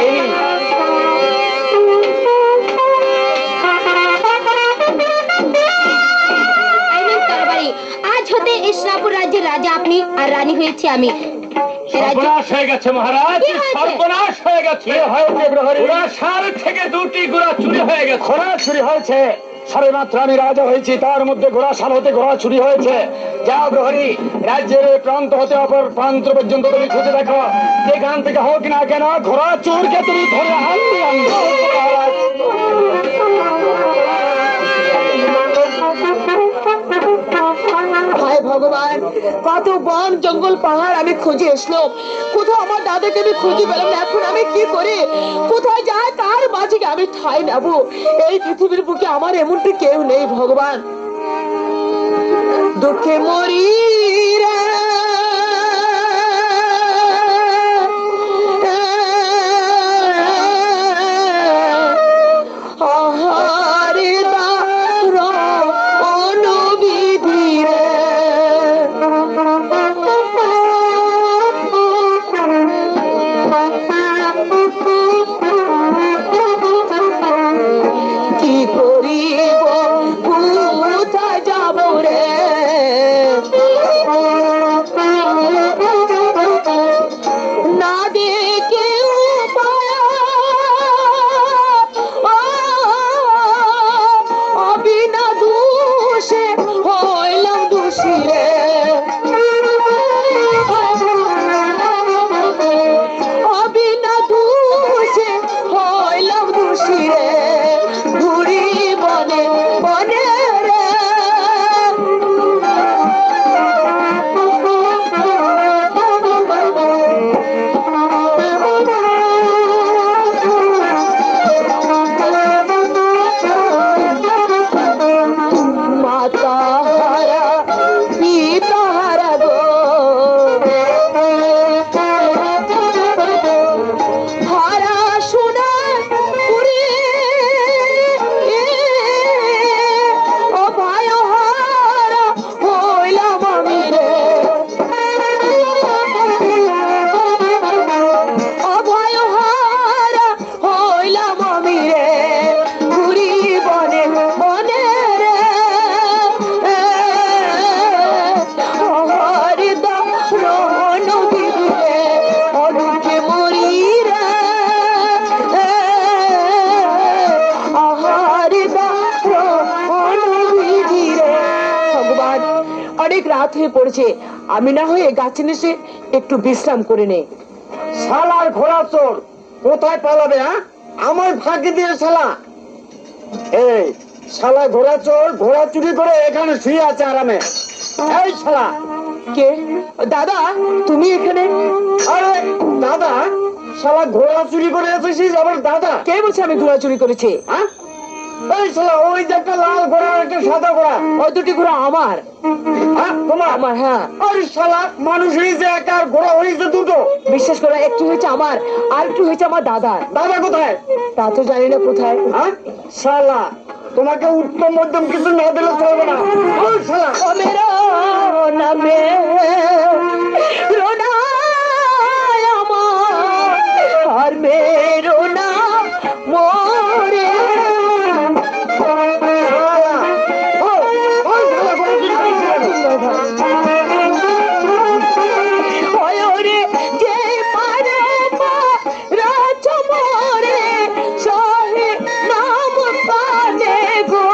এই নিন। এই নিন তরবারি। আজ হতে ইসলামপুর রাজ্যের রাজা আপনি, আর রানী হয়েছি আমি। সর্বনাশ হয়ে গেছে মহারাজ, কি হয়েছে? সর্বনাশ হয়ে গেছে। ঘোড়া সার থেকে 2টি ঘোড়া চুরি হয়ে গেছে। ঘোড়া চুরি হয়েছে? সবেমাত্র আমি রাজা হয়েছি, তার মধ্যে ঘোড়া সাল হতে ঘোড়া চুরি হয়েছে। যাও প্রহরী, রাজ্যের এই প্রান্ত হতে অপর প্রান্ত পর্যন্ত তুমি খুঁজে দেখো, যেখান থেকে হোক না কেন ঘোড়া চোরকে তুমি ধরে আনবে। হায় ভগবান, কত বন জঙ্গল পাহাড় আমি খুঁজে এসলাম, কোথাও আমার দাদাকে আমি খুঁজে পেলাম না। এখন আমি কি করি? কোথায় যায়, কার মাঝে আমি ঠাই নেব? এই পৃথিবীর বুকে আমার এমনটি কেউ নেই ভগবান। দুঃখে মরি রে, আহারে দারুণ বিধি রে। কি করিব, কোথায় যাব রে? না দেখে উপায়, বিনা দোষে হইলাম দোষী রে। বিনা দোষে হইলাম দোষী রে। ঘুরি বনে বনে রে। মাতা হারা পিতা হারা গো, হারা সোনা পুরি, ও ভাই হারা হইলাম আমি রে। ও ভাই হারা হইলাম আমি রে। ঘুরি বনে বনে রে। হরি দারুণ বিধি রে, অদুখে মরি রে। হরি দারুণ বিধি রে। ভগবান, অনেক রাত হয়ে পড়েছে, আমি না হয়ে গাছে এসে একটু বিশ্রাম করে নেই। শালার ঘোড়া চোর কোথায় পালাবে? হ্যাঁ, আমার ফাঁকি দিয়ে শালা। এই শালা ঘোড়া চোর ঘোড়া চুরি করে এখানে শুয়ে আছে আরামে। এই শালা, কে? দাদা, তুমি এখানে? আরে দাদা, শালা ঘোড়া চুরি করে এসেছিস আবার দাদা? কে বলছে আমি ঘোড়া চুরি করেছি? হ্যাঁ, এই শালা, ওই যে একটা লাল ঘোড়া আর একটা সাদা ঘোড়া, ওই দুটি ঘোড়া আমার। হ্যাঁ তোমার? আমার, হ্যাঁ। আরে শালা, মানুষ হয়েছে একটা আর ঘোড়া হয়েছে দুটো। বিশ্বাস করো, একটু হয়েছে আমার, আর একটু হয়েছে আমার দাদার। দাদা কোথায়? তা তো জানি না কোথায়। হ্যাঁ শালা, তোমাকে উত্তম মধ্যম কিছু না দিলে চলবে না। ওই শালা, ও মেরো নামে রোনা আমার, আর মেরো না মোরে। ওরে যে পারে রাজ মোরে, সহে নাম পানে গো,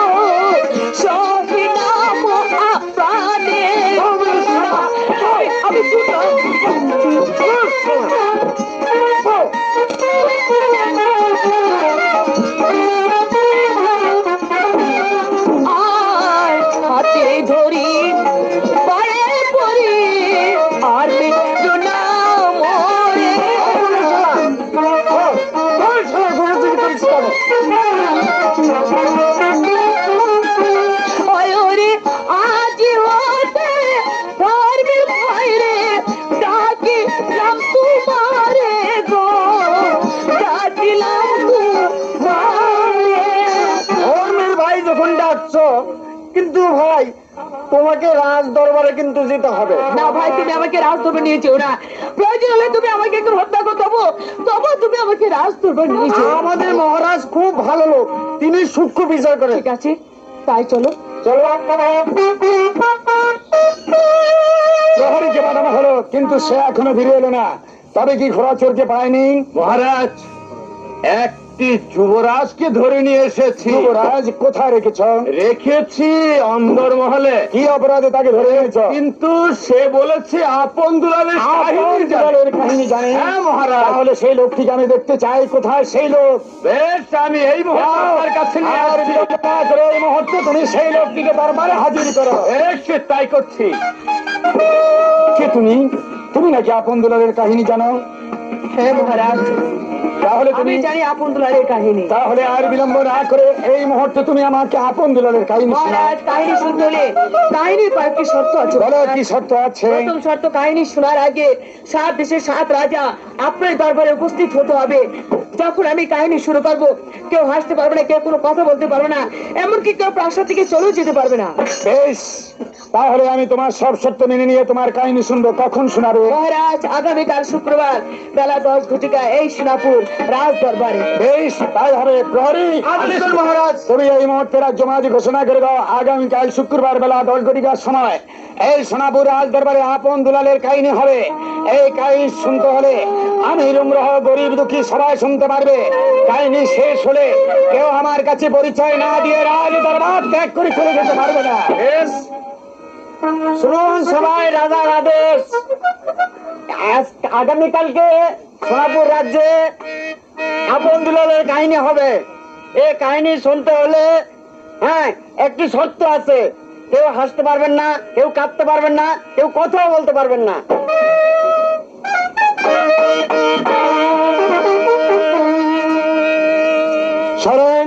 সহে নাম পানে। আমি তোমাকে রাজ দরবারে কিন্তু যেতে হবে। না ভাই, তুমি আমাকে রাজদরবার নিয়ে যেও না। প্রয়োজন হলে তুমি আমাকে একটু হত্যা করতে হবো, তবু তুমি আমাকে রাজদরবার নিয়ে যেও। আমাদের মহারাজ খুব ভালো লোক, তিনি সূক্ষ্ম বিচার করেন। ঠিক আছে, তাই চলো। চলো প্রহরীকে পাঠানো হলো, কিন্তু সে এখনো ফিরে এলো না। তবে কি ঘোড়া চোরকে পায়নি? মহারাজ, একটি যুবরাজকে ধরে নিয়ে এসেছি। যুবরাজ কোথায় রেখেছ? রেখেছি অন্দর মহলে। কি অপরাধে তাকে ধরে এনেছ? কিন্তু সে বলেছে আপন দুলালের কাহিনী জানে। দুলালের কাহিনী জানে? হ্যাঁ মহারাজ। তাহলে সেই লোকটিকে আমি দেখতে চাই। কোথায় সেই লোক? বেশ, আমি এই মুহূর্তে আপনার কাছে নিয়ে আর আসছি। বিলম্ব না করে এই মুহূর্তে তুমি সেই লোকটিকে দরবারে হাজির করো। বেশ, তাই করছি। কে তুমি? তুমি নাকি আপন দুলালের কাহিনী জানো? হ্যাঁ মহারাজ, তাহলে আমি তুমি জানি আপন দুলালের কাহিনী। তাহলে আর বিলম্ব না করে এই মুহূর্তে তুমি আমাকে আপন দুলালের কাহিনী শোনাও। মহারাজ, কাহিনী শুনতে হলে কাহিনীর কয়েকটি শর্ত আছে। বলো কি শর্ত আছে? প্রথম শর্ত, কাহিনী শোনার আগে 7 দেশের 7 রাজা আপনার দরবারে উপস্থিত হতে হবে। যখন আমি কাহিনী শুরু করবো, কেউ হাসতে পারবে না, কেউ কোনো কথা বলতে পারবে না, এমনকি কেউ প্রাসাদ থেকে চলেও যেতে পারবে না। বেশ, তাহলে আমি তোমার সব শর্ত মেনে নিয়ে তোমার কাহিনী শুনবো। কখন শোনাবে? মহারাজ, আগামীকাল শুক্রবার বেলা 10 ঘটিকা এই সোনাপুর রাজ দরবারে। বেশ, তাই হবে। প্রহরী আদেশ মহারাজ, তুমি এই মুহূর্তে রাজ্যমাঝি ঘোষণা করে দাও, আগামীকাল শুক্রবার বেলা 10 ঘটিকার সময় এই সোনাপুর রাজ দরবারে আপন দুলালের কাহিনী হবে। এই কাহিনী শুনতে হলে আমি রুমরহ গরিব দুঃখী সবাই শুনতে পারবে। কাহিনী শেষ হলে কেউ আমার কাছে পরিচয় না দিয়ে রাজ দরবার ত্যাগ করে চলে যেতে পারবে না। বেশ, শুনুন সবাই, রাজার আদেশ। আগামীকালকে সোনাপুর রাজ্যে আপন দুলালের কাহিনী হবে। এই কাহিনী শুনতে হলে হ্যাঁ একটি শর্ত আছে। কেউ হাসতে পারবেন না, কেউ কাঁদতে পারবেন না, কেউ কথাও বলতে পারবেন না। শোনেন,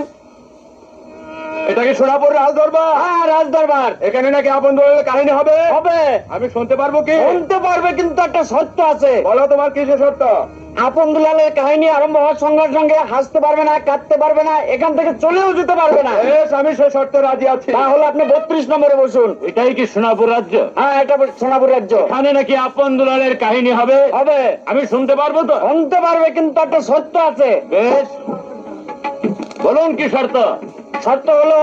এটা কি সোনাপুর রাজ দরবার? হ্যাঁ রাজ দরবার এখানে নাকি আপন দুলালের কাহিনী হবে? হবে। আমি শুনতে পারবো কি? শুনতে পারবে, কিন্তু একটা শর্ত আছে। বলো তোমার কিসের শর্ত? আপন দুলালের কাহিনী আরম্ভ হওয়ার সঙ্গে সঙ্গে হাসতে পারবে না, কাঁদতে পারবে না, এখান থেকে চলেও যেতে পারবে না। বেশ, আমি সে শর্তে রাজি আছি। তাহলে আপনি 32 নম্বরে বসুন। এটাই কি সোনাপুর রাজ্য? হ্যাঁ, এটা সোনাপুর রাজ্য। এখানে নাকি আপন দুলালের কাহিনী হবে? হবে। আমি শুনতে পারবো তো? শুনতে পারবে, কিন্তু একটা শর্ত আছে। বেশ, বলুন কি শর্ত? শর্ত হলো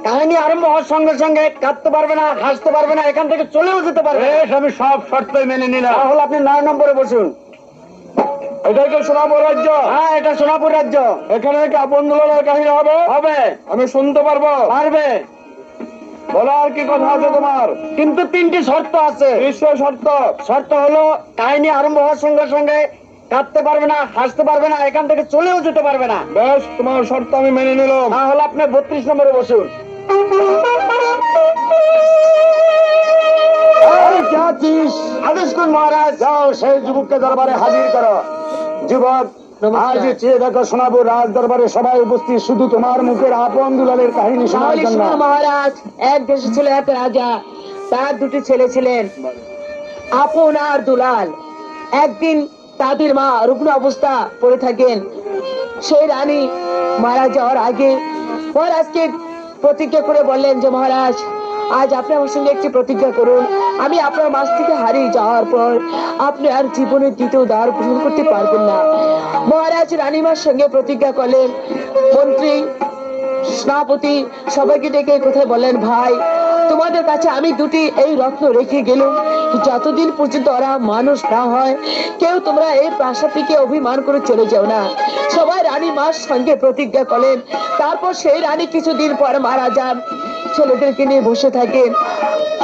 কাহিনী আরম্ভ হওয়ার সঙ্গে সঙ্গে কাঁদতে পারবে না, হাসতে পারবে না, এখান থেকে চলেও যেতে পারবে। বেশ, আমি সব শর্তই মেনে নিলাম। তাহলে আপনি 9 নম্বরে বসুন। এটাই কি সোনাপুর রাজ্য? হ্যাঁ, এটা সোনাপুর রাজ্য। এখানে নাকি আপন দুলালের কাহিনী হবে? হবে। আমি শুনতে পারবো? পারবে, বলো আর কি কথা আছে তোমার? কিন্তু 3টি শর্ত আছে। বিশ্ব শর্ত? শর্ত হলো কাহিনী আরম্ভ হওয়ার সঙ্গে সঙ্গে কাঁদতে পারবে না, হাসতে পারবে না, এখান থেকে চলেও যেতে পারবে না। বেশ, তোমার শর্ত আমি মেনে নিলাম। তাহলে আপনি 32 নম্বরে বসুন। আদেশ করুন মহারাজ। যাও, সেই যুবককে দরবারে হাজির করো। যুবক, আজ চেয়ে দেখো সোনাপুর রাজ দরবারে সবাই উপস্থিত, শুধু তোমার মুখের আপন দুলালের কাহিনী শোনার তাহলে জন্য। শুনুন মহারাজ, এক দেশে ছিল এক রাজা, তার 2টি ছেলে ছিলেন, আপন আর দুলাল। একদিন তাদের মা রুগ্ন অবস্থা পড়ে থাকেন। সেই রানী মারা যাওয়ার আগে মহারাজকে প্রতিজ্ঞা করে বললেন যে মহারাজ, আজ আপনি আমার সঙ্গে একটি প্রতিজ্ঞা করুন, আমি আপনার মাছ থেকে হারিয়ে যাওয়ার পর আপনি আর জীবনে দ্বিতীয় দ্বার গ্রহণ করতে পারবেন না। মহারাজ রানীমার সঙ্গে প্রতিজ্ঞা করলেন। মন্ত্রী, সেনাপতি সবাইকে ডেকে কোথায় বললেন, ভাই তোমাদের কাছে আমি 2টি এই রত্ন রেখে গেলাম, যতদিন পর্যন্ত ওরা মানুষ না হয় কেউ তোমরা এই প্রাসাদ থেকে অভিমান করে চলে যাও না। সবাই রানী মার সঙ্গে প্রতিজ্ঞা করলেন। তারপর সেই রানী কিছুদিন পর মারা যান। ছেলেদেরকে নিয়ে বসে থাকেন।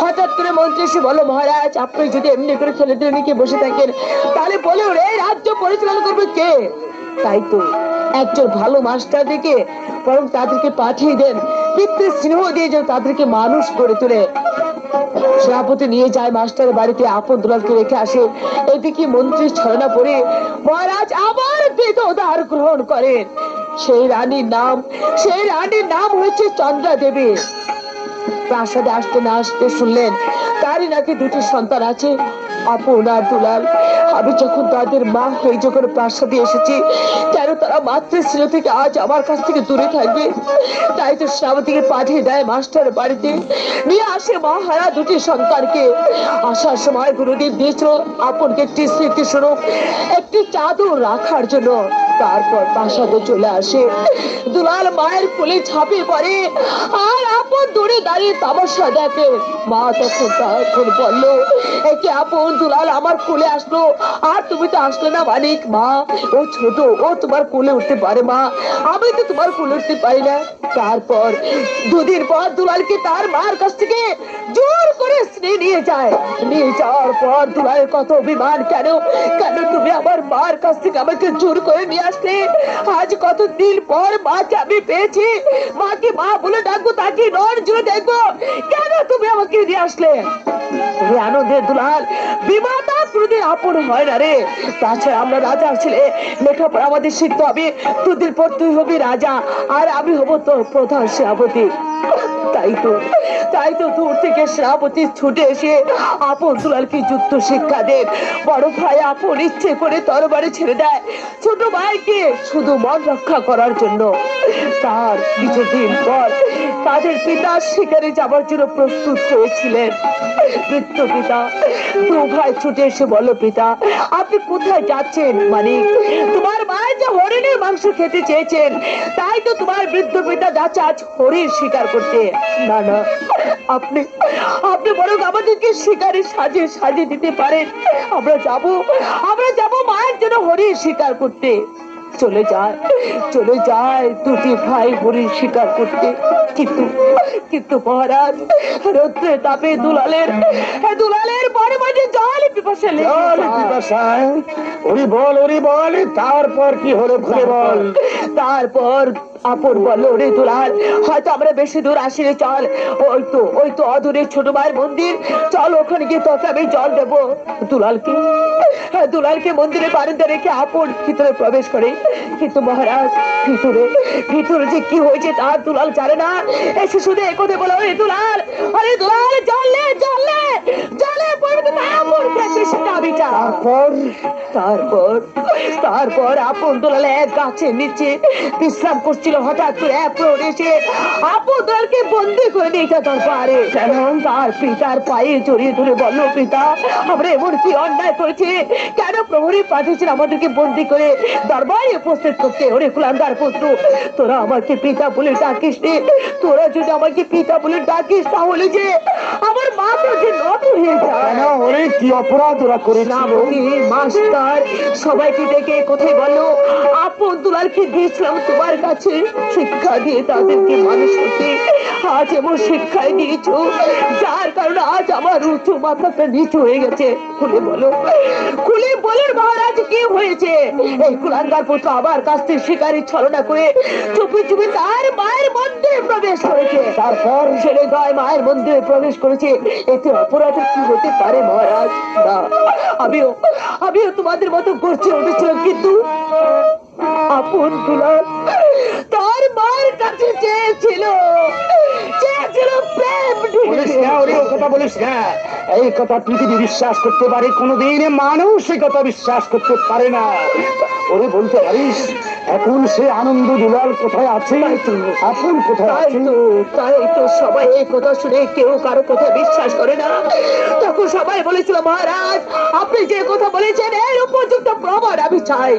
হঠাৎ করে মন্ত্রী এসে বলো, মহারাজ আপনি যদি এমনি করে ছেলেদের নিয়ে বসে থাকেন তাহলে বলুন এই রাজ্য পরিচালনা করবে কে? তাই তো একজন ভালো মাস্টার দিকে বরং তাদেরকে পাঠিয়ে দেন, পিতৃ স্নেহ দিয়ে যেন তাদেরকে মানুষ করে তোলে। সেনাপতি নিয়ে যায় মাস্টারের বাড়িতে, আপন দুলালকে রেখে আসে। এদিকে মন্ত্রীর ছলনা পড়ে মহারাজ আবার দ্বিতীয় দ্বার গ্রহণ করেন। সেই রানীর নাম হচ্ছে চন্দ্রা দেবী। প্রাসাদে আসতে না আসতে শুনলেন তারই নাকি 2টি সন্তান আছে। আপন আর দুলাল, আমি যখন তাদের মা হয়ে যখন প্রাসাদে এসেছি, কেন তারা মাতৃস্নেহ থেকে আজ আমার কাছ থেকে দূরে থাকবে? তাই তো শ্রাবতীকে পাঠিয়ে দেয় মাস্টার বাড়িতে, নিয়ে আসে মা হারা দুটি সন্তানকে। আসার সময় গুরুদেব দিয়েছিল আপনকে একটি স্মৃতিস্বরূপ একটি চাদর রাখার জন্য। তারপর প্রাসাদে চলে আসে, দুলাল মায়ের কোলে ঝাঁপিয়ে পড়ে, আর আপন দূরে দাঁড়িয়ে তামাশা দেখে। মা তখন বললো, একে আপন দুলাল আমার কোলে আসলো, আর তুমি তো আসলে না মানিক। মা, ও ছোট, ও তোমার কোলে উঠতে পারে মা, আমি তো তোমার কোলে উঠতে পারি না। তারপর দুদিন পর দুলালকে তার মার কাছ থেকে জোর করে স্নেহ নিয়ে যায়। নিয়ে যাওয়ার পর দুলালের কত অভিমান, কেন কেন তুমি আমার মার কাছ থেকে আমাকে জোর করে নিয়ে আসলে? আজ কতদিন পর মাকে আমি পেয়েছি, মাকে মা বলে ডাকবো, তাকে নর জুড়ে দেখবো, কেন তুমি আমাকে নিয়ে আসলে? আনন্দের দুলাল বিমাতা কোনদিন আপন হয় না রে। তাছাড়া আমরা রাজার ছেলে, লেখাপড়া আমাদের শিখতে হবে। দুদিন পর তুই হবি রাজা, আর আমি হব তোর প্রধান সেনাপতি। তাই তো দূর থেকে সেনাপতি ছুটে এসে আপন দুলালকে যুদ্ধ শিক্ষা দেন। বড় ভাই আপন ইচ্ছে করে তরবারি ছেড়ে দেয় ছোট ভাইকে শুধু মন রক্ষা করার জন্য। তার কিছুদিন পর তাদের পিতা শিকারে যাবার জন্য প্রস্তুত হয়েছিলেন। বৃদ্ধ পিতা, দু ভাই ছুটে এসে বলল, পিতা আপনি কোথায় যাচ্ছেন? মানে তোমার মায়ের যে হরিণের মাংস খেতে চেয়েছেন, তাই তো তোমার বৃদ্ধ পিতা যাচ্ছে আজ হরিণ শিকার করতে। না না, আপনি বরং আমাদেরকে শিকারে সাজিয়ে দিতে পারেন। আমরা যাব মায়ের জন্য হরিণ শিকার করতে। চলে যায় দুটি ভাই হরিণ শিকার করতে। কিন্তু মহারাজ, রৌদ্রে তাপে দুলালের বড় মাঝে জল পিপাসায়। ওরি বল, তারপর কি হলো খুলে বল। তারপর আপন বলল, ওরে দুলাল, হয়তো আমরা বেশি দূর আসিনি, চল ওই তো অদূরে ছোট ভাইয়ের মন্দির, চল ওখানে গিয়ে তোকে আমি জল দেবো। দুলালকে মন্দিরে বারান্দা রেখে আপন ভিতরে প্রবেশ করে। কিন্তু মহারাজ, ভিতরে যে কি হয়েছে তা দুলাল জানে না। এসে শুধু একথা বলো, ওরে দুলাল জলে পড়বে না, আপন কাছে সেটা আবিটা। তারপর আপন দুলাল এক গাছের নিচে বিশ্রাম করছিল। হঠাৎ করে এক প্রহর এসে আপন দুলালকে বন্দি করে নিয়ে যেত পারে। তার পিতার পায়ে জড়িয়ে ধরে বলল, পিতা আমরা এমন কি অন্যায় করেছি? কেন প্রহরী পাঠিয়েছেন আমাদেরকে বন্দি করে দরবারে উপস্থিত করতে? ওরে কুলাঙ্গার পুত্র, তোরা আমাকে পিতা বলে ডাকিস রে। তোরা যদি আমাকে পিতা বলে ডাকিস, তাহলে যে আমার মাথা যে নত হয়ে যায়। ওরে কি অপরাধ ওরা করেছিল? মাস্টার সবাইকে ডেকে কোথায় বলো, আপন দুলালকে দিয়েছিলাম তোমার কাছে শিক্ষা দিয়ে তাদেরকে মানুষ করতে। আজ এমন শিক্ষায় দিয়েছো, যার কারণে আজ আমার উঁচু মাথাটা নিচু হয়ে গেছে। খুলে বলেন মহারাজ, কি হয়েছে? এই কুলাঙ্গার পুত্র আমার কাছ থেকে শিকারী ছলনা করে চুপি তার মায়ের মন্দিরে প্রবেশ করেছে। তারপর ছেলে গায়ে মায়ের মন্দিরে প্রবেশ করেছে। এতে অপরাধ কি হতে পারে মহারাজ? না, আমিও তোমাদের মতো করছি উঠেছিলাম, কিন্তু আপন দুলাল তার মায়ের কাছে চেয়েছিল প্রেম। বলিস না, এই কথা পৃথিবী বিশ্বাস করতে পারে? কোনোদিন মানুষ এই কথা বিশ্বাস করতে পারে না। ওরে বলতে পারিস এখন সে আনন্দ দুলাল কোথায় আছে? আপন কোথায় আছে? তাই তো সবাই এই কথা শুনে কেউ কারো কথা বিশ্বাস করে না। তখন সবাই বলেছিল, মহারাজ আপনি যে কথা বলেছেন এর উপযুক্ত প্রমাণ আমি চাই।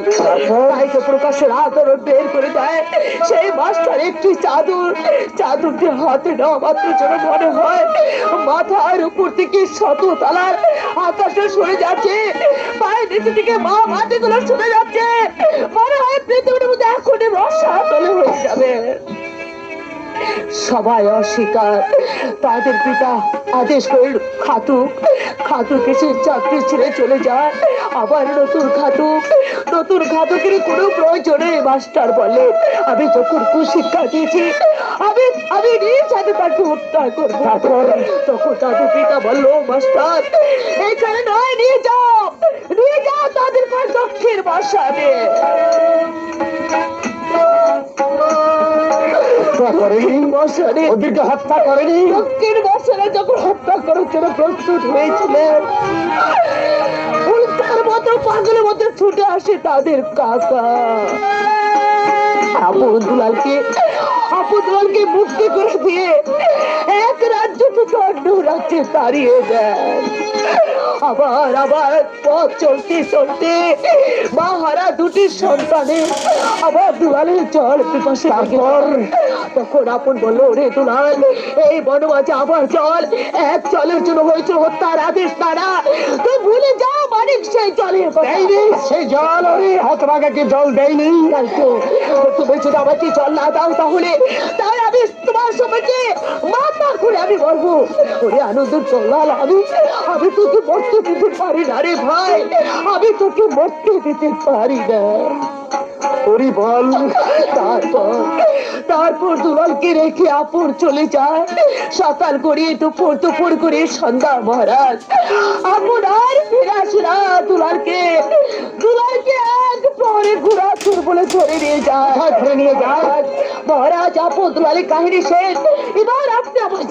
তাই তো প্রকাশ্যে আদরণ বের করে দেয় সেই মাস্টার একটি চাদরটি হাতে নেওয়া মাত্র যেন মনে হয় মাথার উপর থেকে 100 তলার আকাশে সরে যাচ্ছে, পায়ের নিচে থেকে মাটিগুলো সরে যাচ্ছে। মনে হয় পৃথিবীর মধ্যে এখনই রসাতলে হয়ে যাবে। সবাই অস্বীকার। তাদের পিতা আদেশ করে খাতুক এসে চাকরি ছেড়ে চলে যায়। আবার নতুন খাতুকের কোনো প্রয়োজনে মাস্টার বলে, আমি যখন কুশিক্ষা দিয়েছি আমি নিজ হাতে তাকে হত্যা করবো। তখন তাদের পিতা বললো, মাস্টার এখানে নয়, নিয়ে যাও তাদের পর দক্ষিণ বাসাবে। হত্যা করেনি বছরে, ওদেরকে হত্যা করেনি। দক্ষিণ বছরে যখন হত্যা করার জন্য প্রস্তুত হয়েছিলেন, তার মতো পাগলের মতো ছুটে আসে তাদের কাকা আপন দুলালকে মুক্তি করে দিয়ে এক রাজ্য থেকে অন্য রাজ্যে তাড়িয়ে দেন। আবার পথ চলতে চলতে মা হারা দুটি সন্তানের আবার দুলালের জল পিপাসে তখন আপন বললো, রে দুলাল, এই বনবাসে আবার জল, এক জলের জন্য হয়েছে হত্যার আদেশ। তারা তুই ভুলে যাও মানিক, সেই জলের দেয়নি, সেই জল ওরে হতভাগাকে জল দেয়নি। তুমি যদি আমাকে জল না দাও তাহলে আমি তোমার সবাইকে মাথা করে আমি বলবো, ওরে আনন্দ চলাল, আমি তোকে মরতে দিতে পারি না রে ভাই, আমি তোকে মরতে দিতে পারি না। ওরে বল। তারপর দুলালকে রেখে আপন চলে যায়। সকাল করে দুপুর করে সন্ধ্যা মহারাজ আপন আর ফিরে আসে না। দুলালকে এক পরে ঘোরা চুর বলে ধরে নিয়ে যায় মহারাজ। আপন দুলালের কাহিনী শেষ। এবার আপনি আমার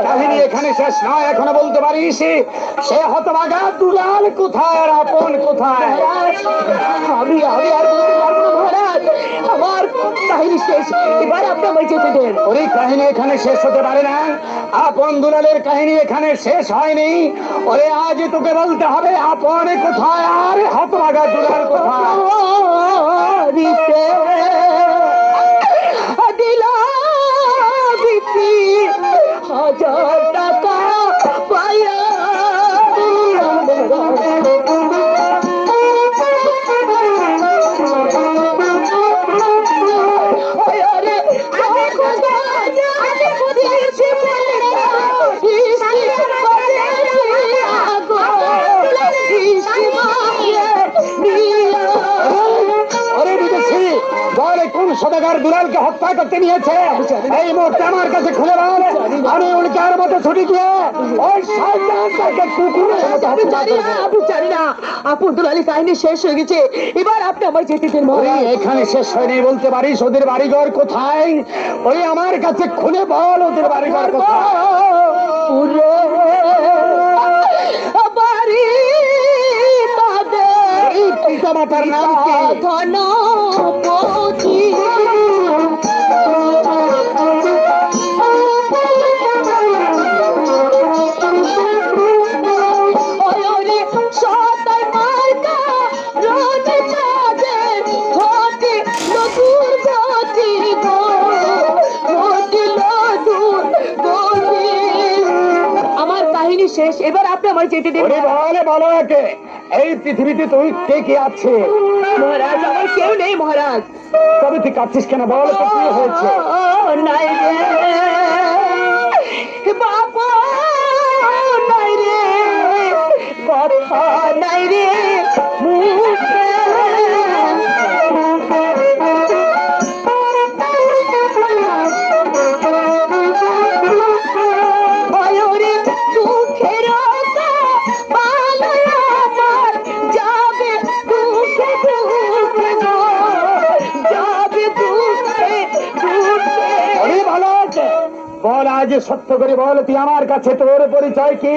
কাহিনী এখানে শেষ নয়, এখনো বলতে পারিস সে হতভাগা দুলাল কোথায় আর আপন কোথায়? আমি আর বলতে পারবো না মহারাজ, আমার কাহিনী শেষ। এবার আপনি আমায় যেতে দেন। ওই কাহিনী এখানে শেষ হতে পারে না, আপন দুলালের কাহিনী এখানে শেষ হয়নি। ওরে আজ তোকে বলতে হবে আপন কোথায় আর হতভাগা দুলাল কোথায়। হাজার টাকা পাইয়া সদাগর দুলালকে হত্যা করতে নিয়েছে এই মুহূর্তে আমার কাছে খুলে বল। আমি উল্কার মতো ছুটি দিয়ে ওই শয়তানটাকে কুকুরের মতো আমি জানি না। আপন দুলালের কাহিনী শেষ হয়ে গেছে, এবার আপনি আমার যেতে দেন। এখানে শেষ হয়নি বলতে পারিস? ওদের বাড়িঘর কোথায়? ওই আমার কাছে খুলে বল, ওদের বাড়িঘর কোথায়? বাড়ি তাদের পিতা মাতার নাম কি? ধনপতি। শেষ, এবার আপনি আমায় যেতে দেন। বলো একে, এই পৃথিবীতে তুই কে আছে? মহারাজ, আমার কেউ নেই মহারাজ। তবে তুই কাঁদছিস কেন? বল তো কি হয়েছে? নাই রে বাবা, নাই রে কথা, নাই রে মুখে। বল, আজ সত্য করে বল, তুই আমার কাছে তোর পরিচয় কি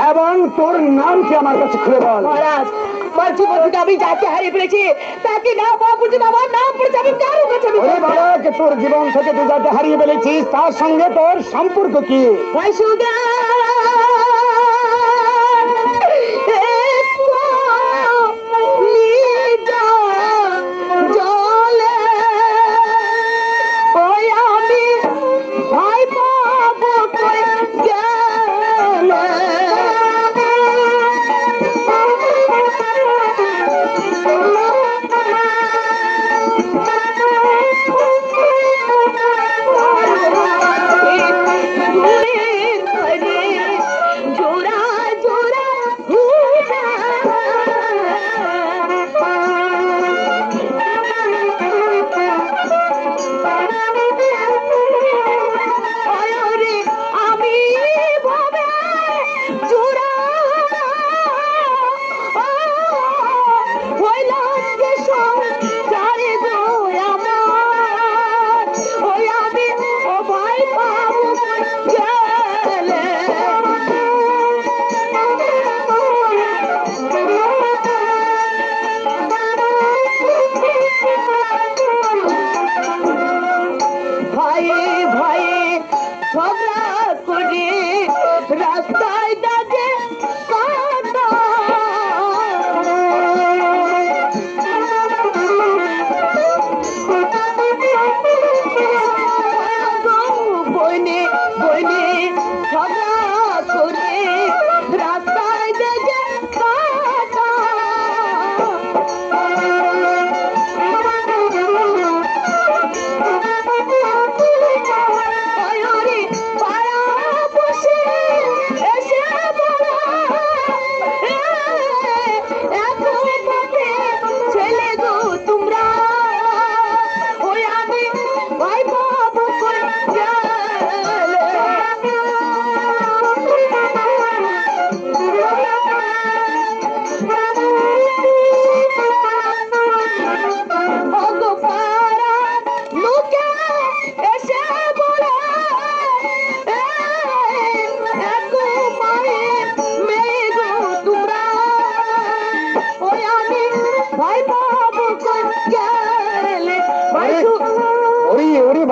এবং তোর নাম কি আমার কাছে খুলে বল। মহারাজ, আমার জীবন থেকে আমি যাকে হারিয়ে ফেলেছি তাকে না পাওয়া পর্যন্ত আমার নাম পড়েছে আমি কারো কাছে। তোর জীবন থেকে তুই যাকে হারিয়ে ফেলেছিস তার সঙ্গে তোর সম্পর্ক কি?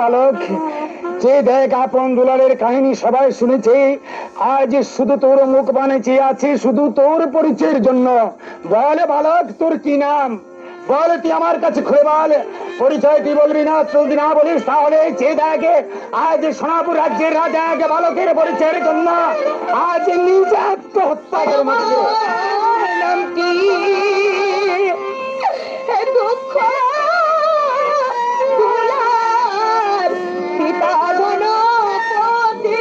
বালক, যে দেখ আপন দুলালের কাহিনী সবাই শুনেছে, আজ শুধু তোর মুখ পানে চেয়ে আছি, শুধু তোর পরিচয়ের জন্য। বল বালক, তোর কি নাম? বল, তুই আমার কাছে খুলে বল। পরিচয় তুই বলবি না, যদি না বলিস তাহলে চেয়ে দেখে আজ সোনাপুর রাজ্যের রাজা এক বালকের পরিচয়ের জন্য আজ নিজে আত্মহত্যা করে মরছে। নাম কি? দুঃখ দুলাল, পিতা গণপতি।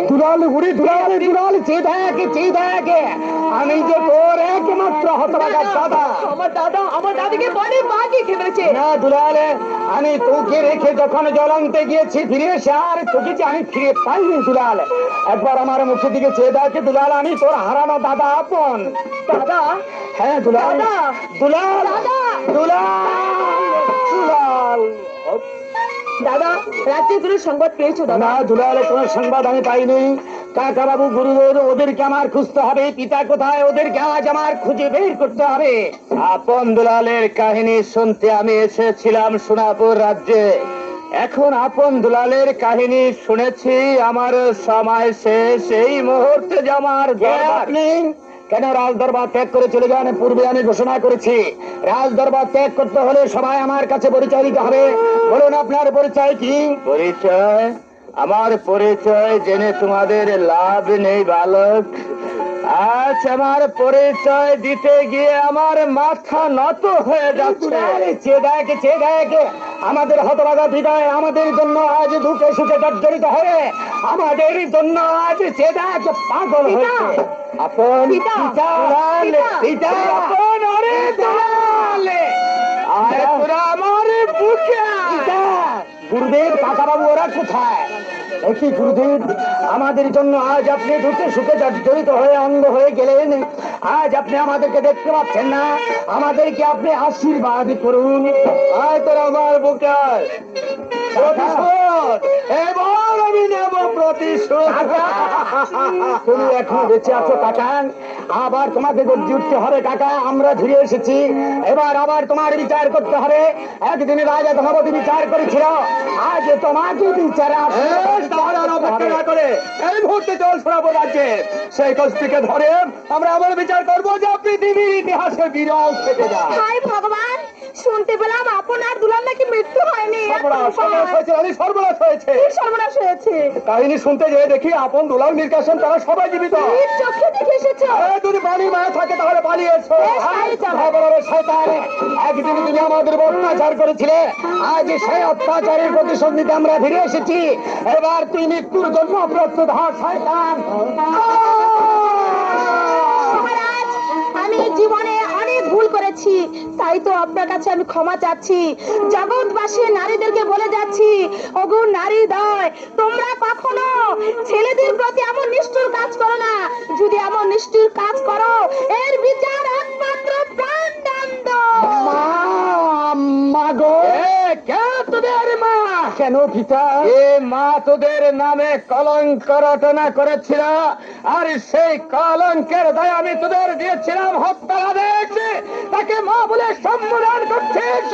দুলাল ঘুরি, দুলাল দুলাল, চেয়ে দেখে আমি যে তোর একমাত্র হতভাগার দাদা। আমার দাদিকে বলে বাকি খেয়েছে। না দুলাল, আমি তোকে রেখে যখন জলান্তে গিয়েছি ফিরে এসে আর তোকে যে আমি ফিরে পাইনি দুলাল। একবার আমার মুখের দিকে চেয়ে দেখে দুলাল, আমি তোর হারানো দাদা আপন। দাদা? হ্যাঁ দুলাল, দাদা! দুলাল, দাদা! দুলাল, দুলাল। দাদা, রাজ্যে কোনো সংবাদ পেয়েছো দাদা? না দুলাল, কোনো সংবাদ আমি পাইনি। কাকা বাবু, গুরুদেব, ওদেরকে আমার খুঁজতে হবে। পিতা কোথায়, ওদেরকে আজ আমার খুঁজে বের করতে হবে। আপন দুলালের কাহিনী শুনতে আমি এসেছিলাম সোনাপুর রাজ্যে। এখন আপন দুলালের কাহিনী শুনেছি, আমার সময় শেষ। এই মুহূর্তে যে আমার আপনি কেন রাজ দরবার ত্যাগ করে চলে যান? পূর্বে আমি ঘোষণা করেছি, রাজ দরবার ত্যাগ করতে হলে সবাই আমার কাছে পরিচয় দিতে হবে। বলুন আপনার পরিচয় কি? পরিচয়? আমার পরিচয় জেনে তোমাদের লাভ নেই বালক। আজ আমার পরিচয় দিতে গিয়ে আমার মাথা নত হয়ে যাচ্ছে। চেয়ে দেখে আমাদের হতভাগা হৃদয় আমাদের জন্য আজ দুঃখে সুখে জর্জরিত হবে। আমাদের জন্য আজ চেয়ে দেখে পাগল হয়েছে। আপন পিতা! দুলাল, পিতা! আপন, আরে দুলাল! আরে তোরা আমার বুকে আয়। গুরুদেব, কাকা বাবু, ওরা কোথায়? একই গুরুদেব, আমাদের জন্য আজ আপনি দুঃখে সুখে জর্জরিত হয়ে অঙ্গ হয়ে গেলেন। আজ আপনি আমাদেরকে দেখতে পাচ্ছেন না, আমাদেরকে আপনি আশীর্বাদ করুন। আয় তোরা আমার বুকে আয়। প্রতিশোধ এবার আমি নেব, প্রতিশোধ। তুমি এখন বেঁচে আছো কাকা, আবার তোমাকে গর্জে উঠতে হবে কাকা। আমরা ঘুরে এসেছি, এবার আবার তোমার বিচার করতে হবে। একদিন রাজা ধনপতি বিচার করেছিল, আজ তোমাকে বিচার করে এই মুহূর্তে চল সোনাপুর রাজ্যে। সেই কষ্টিকে ধরে আমরা এমন বিচার করবো যে পৃথিবীর ইতিহাসে বিরল থেকে যায়। হায় ভগবান, শুনতে পেলাম আপনার দুলাল নাকি মৃত্যু হয়নি। সর্বনাশ হয়েছে, সর্বনাশ হয়েছে। কি সর্বনাশ হয়েছে? কাহিনী শুনতে যেয়ে দেখি আপন দুলাল নির্কাশন তারা সবাই জীবিত। নিজ চোখে দেখে এসেছো? যদি প্রাণী মায়া থাকে তাহলে পালিয়ে এসো। একদিন তুমি আমাদের অত্যাচার করেছিলে, আজ সেই অত্যাচারের প্রতিশোধ নিতে আমরা ফিরে এসেছি। এবার তুই মৃত্যুর জন্য প্রস্তুত হ শয়তান। মহারাজ, আমি জীবনে অনেক ভুল করেছি, তাই তো আপনার কাছে আমি ক্ষমা চাচ্ছি। জগৎবাসী নারীদেরকে বলে যাচ্ছি, ওগো নারীদয়, তোমরা কখনো ছেলেদের প্রতি এমন নিষ্ঠুর কাজ করো না। যদি এমন নিষ্ঠুর কাজ করো, এর বিচার একমাত্র প্রাণদণ্ড। মা গো, কে তোদের মা? কেন পিতা? এ মা তোদের নামে কলঙ্ক রচনা করেছিল, আর সেই কলঙ্কের দায় আমি তোদের দিয়েছিলাম হত্যার আদেশ। তাকে মা বলে সম্বোধন করছিস?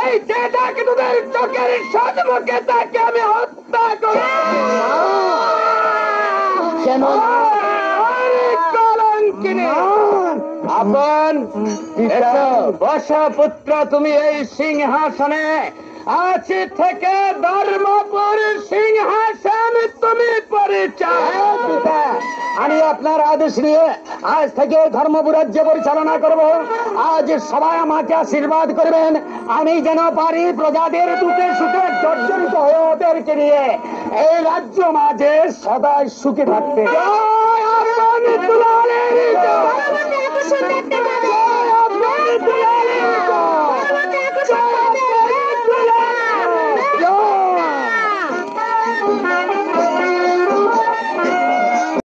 এই যেটাকে তোদের চোখের সম্মুখে তাকে আমি হত্যা করি। কেন? কলঙ্কিনী আপন বসা পুত্র, তুমি এই সিংহাসনে আজ থেকে ধর্মপুর সিংহাসন তুমি পরিচয়। আমি আপনার আদেশ নিয়ে আজ থেকে ধর্মপুর রাজ্য পরিচালনা করব। আজ সবাই আমাকে আশীর্বাদ করবেন, আমি যেন পারি প্রজাদের দুঃখে সুখে জর্জরিত হয়ে ওদেরকে নিয়ে এই রাজ্য মাঝে সদাই সুখে থাকতে। জয় আপন দুলালের জয়।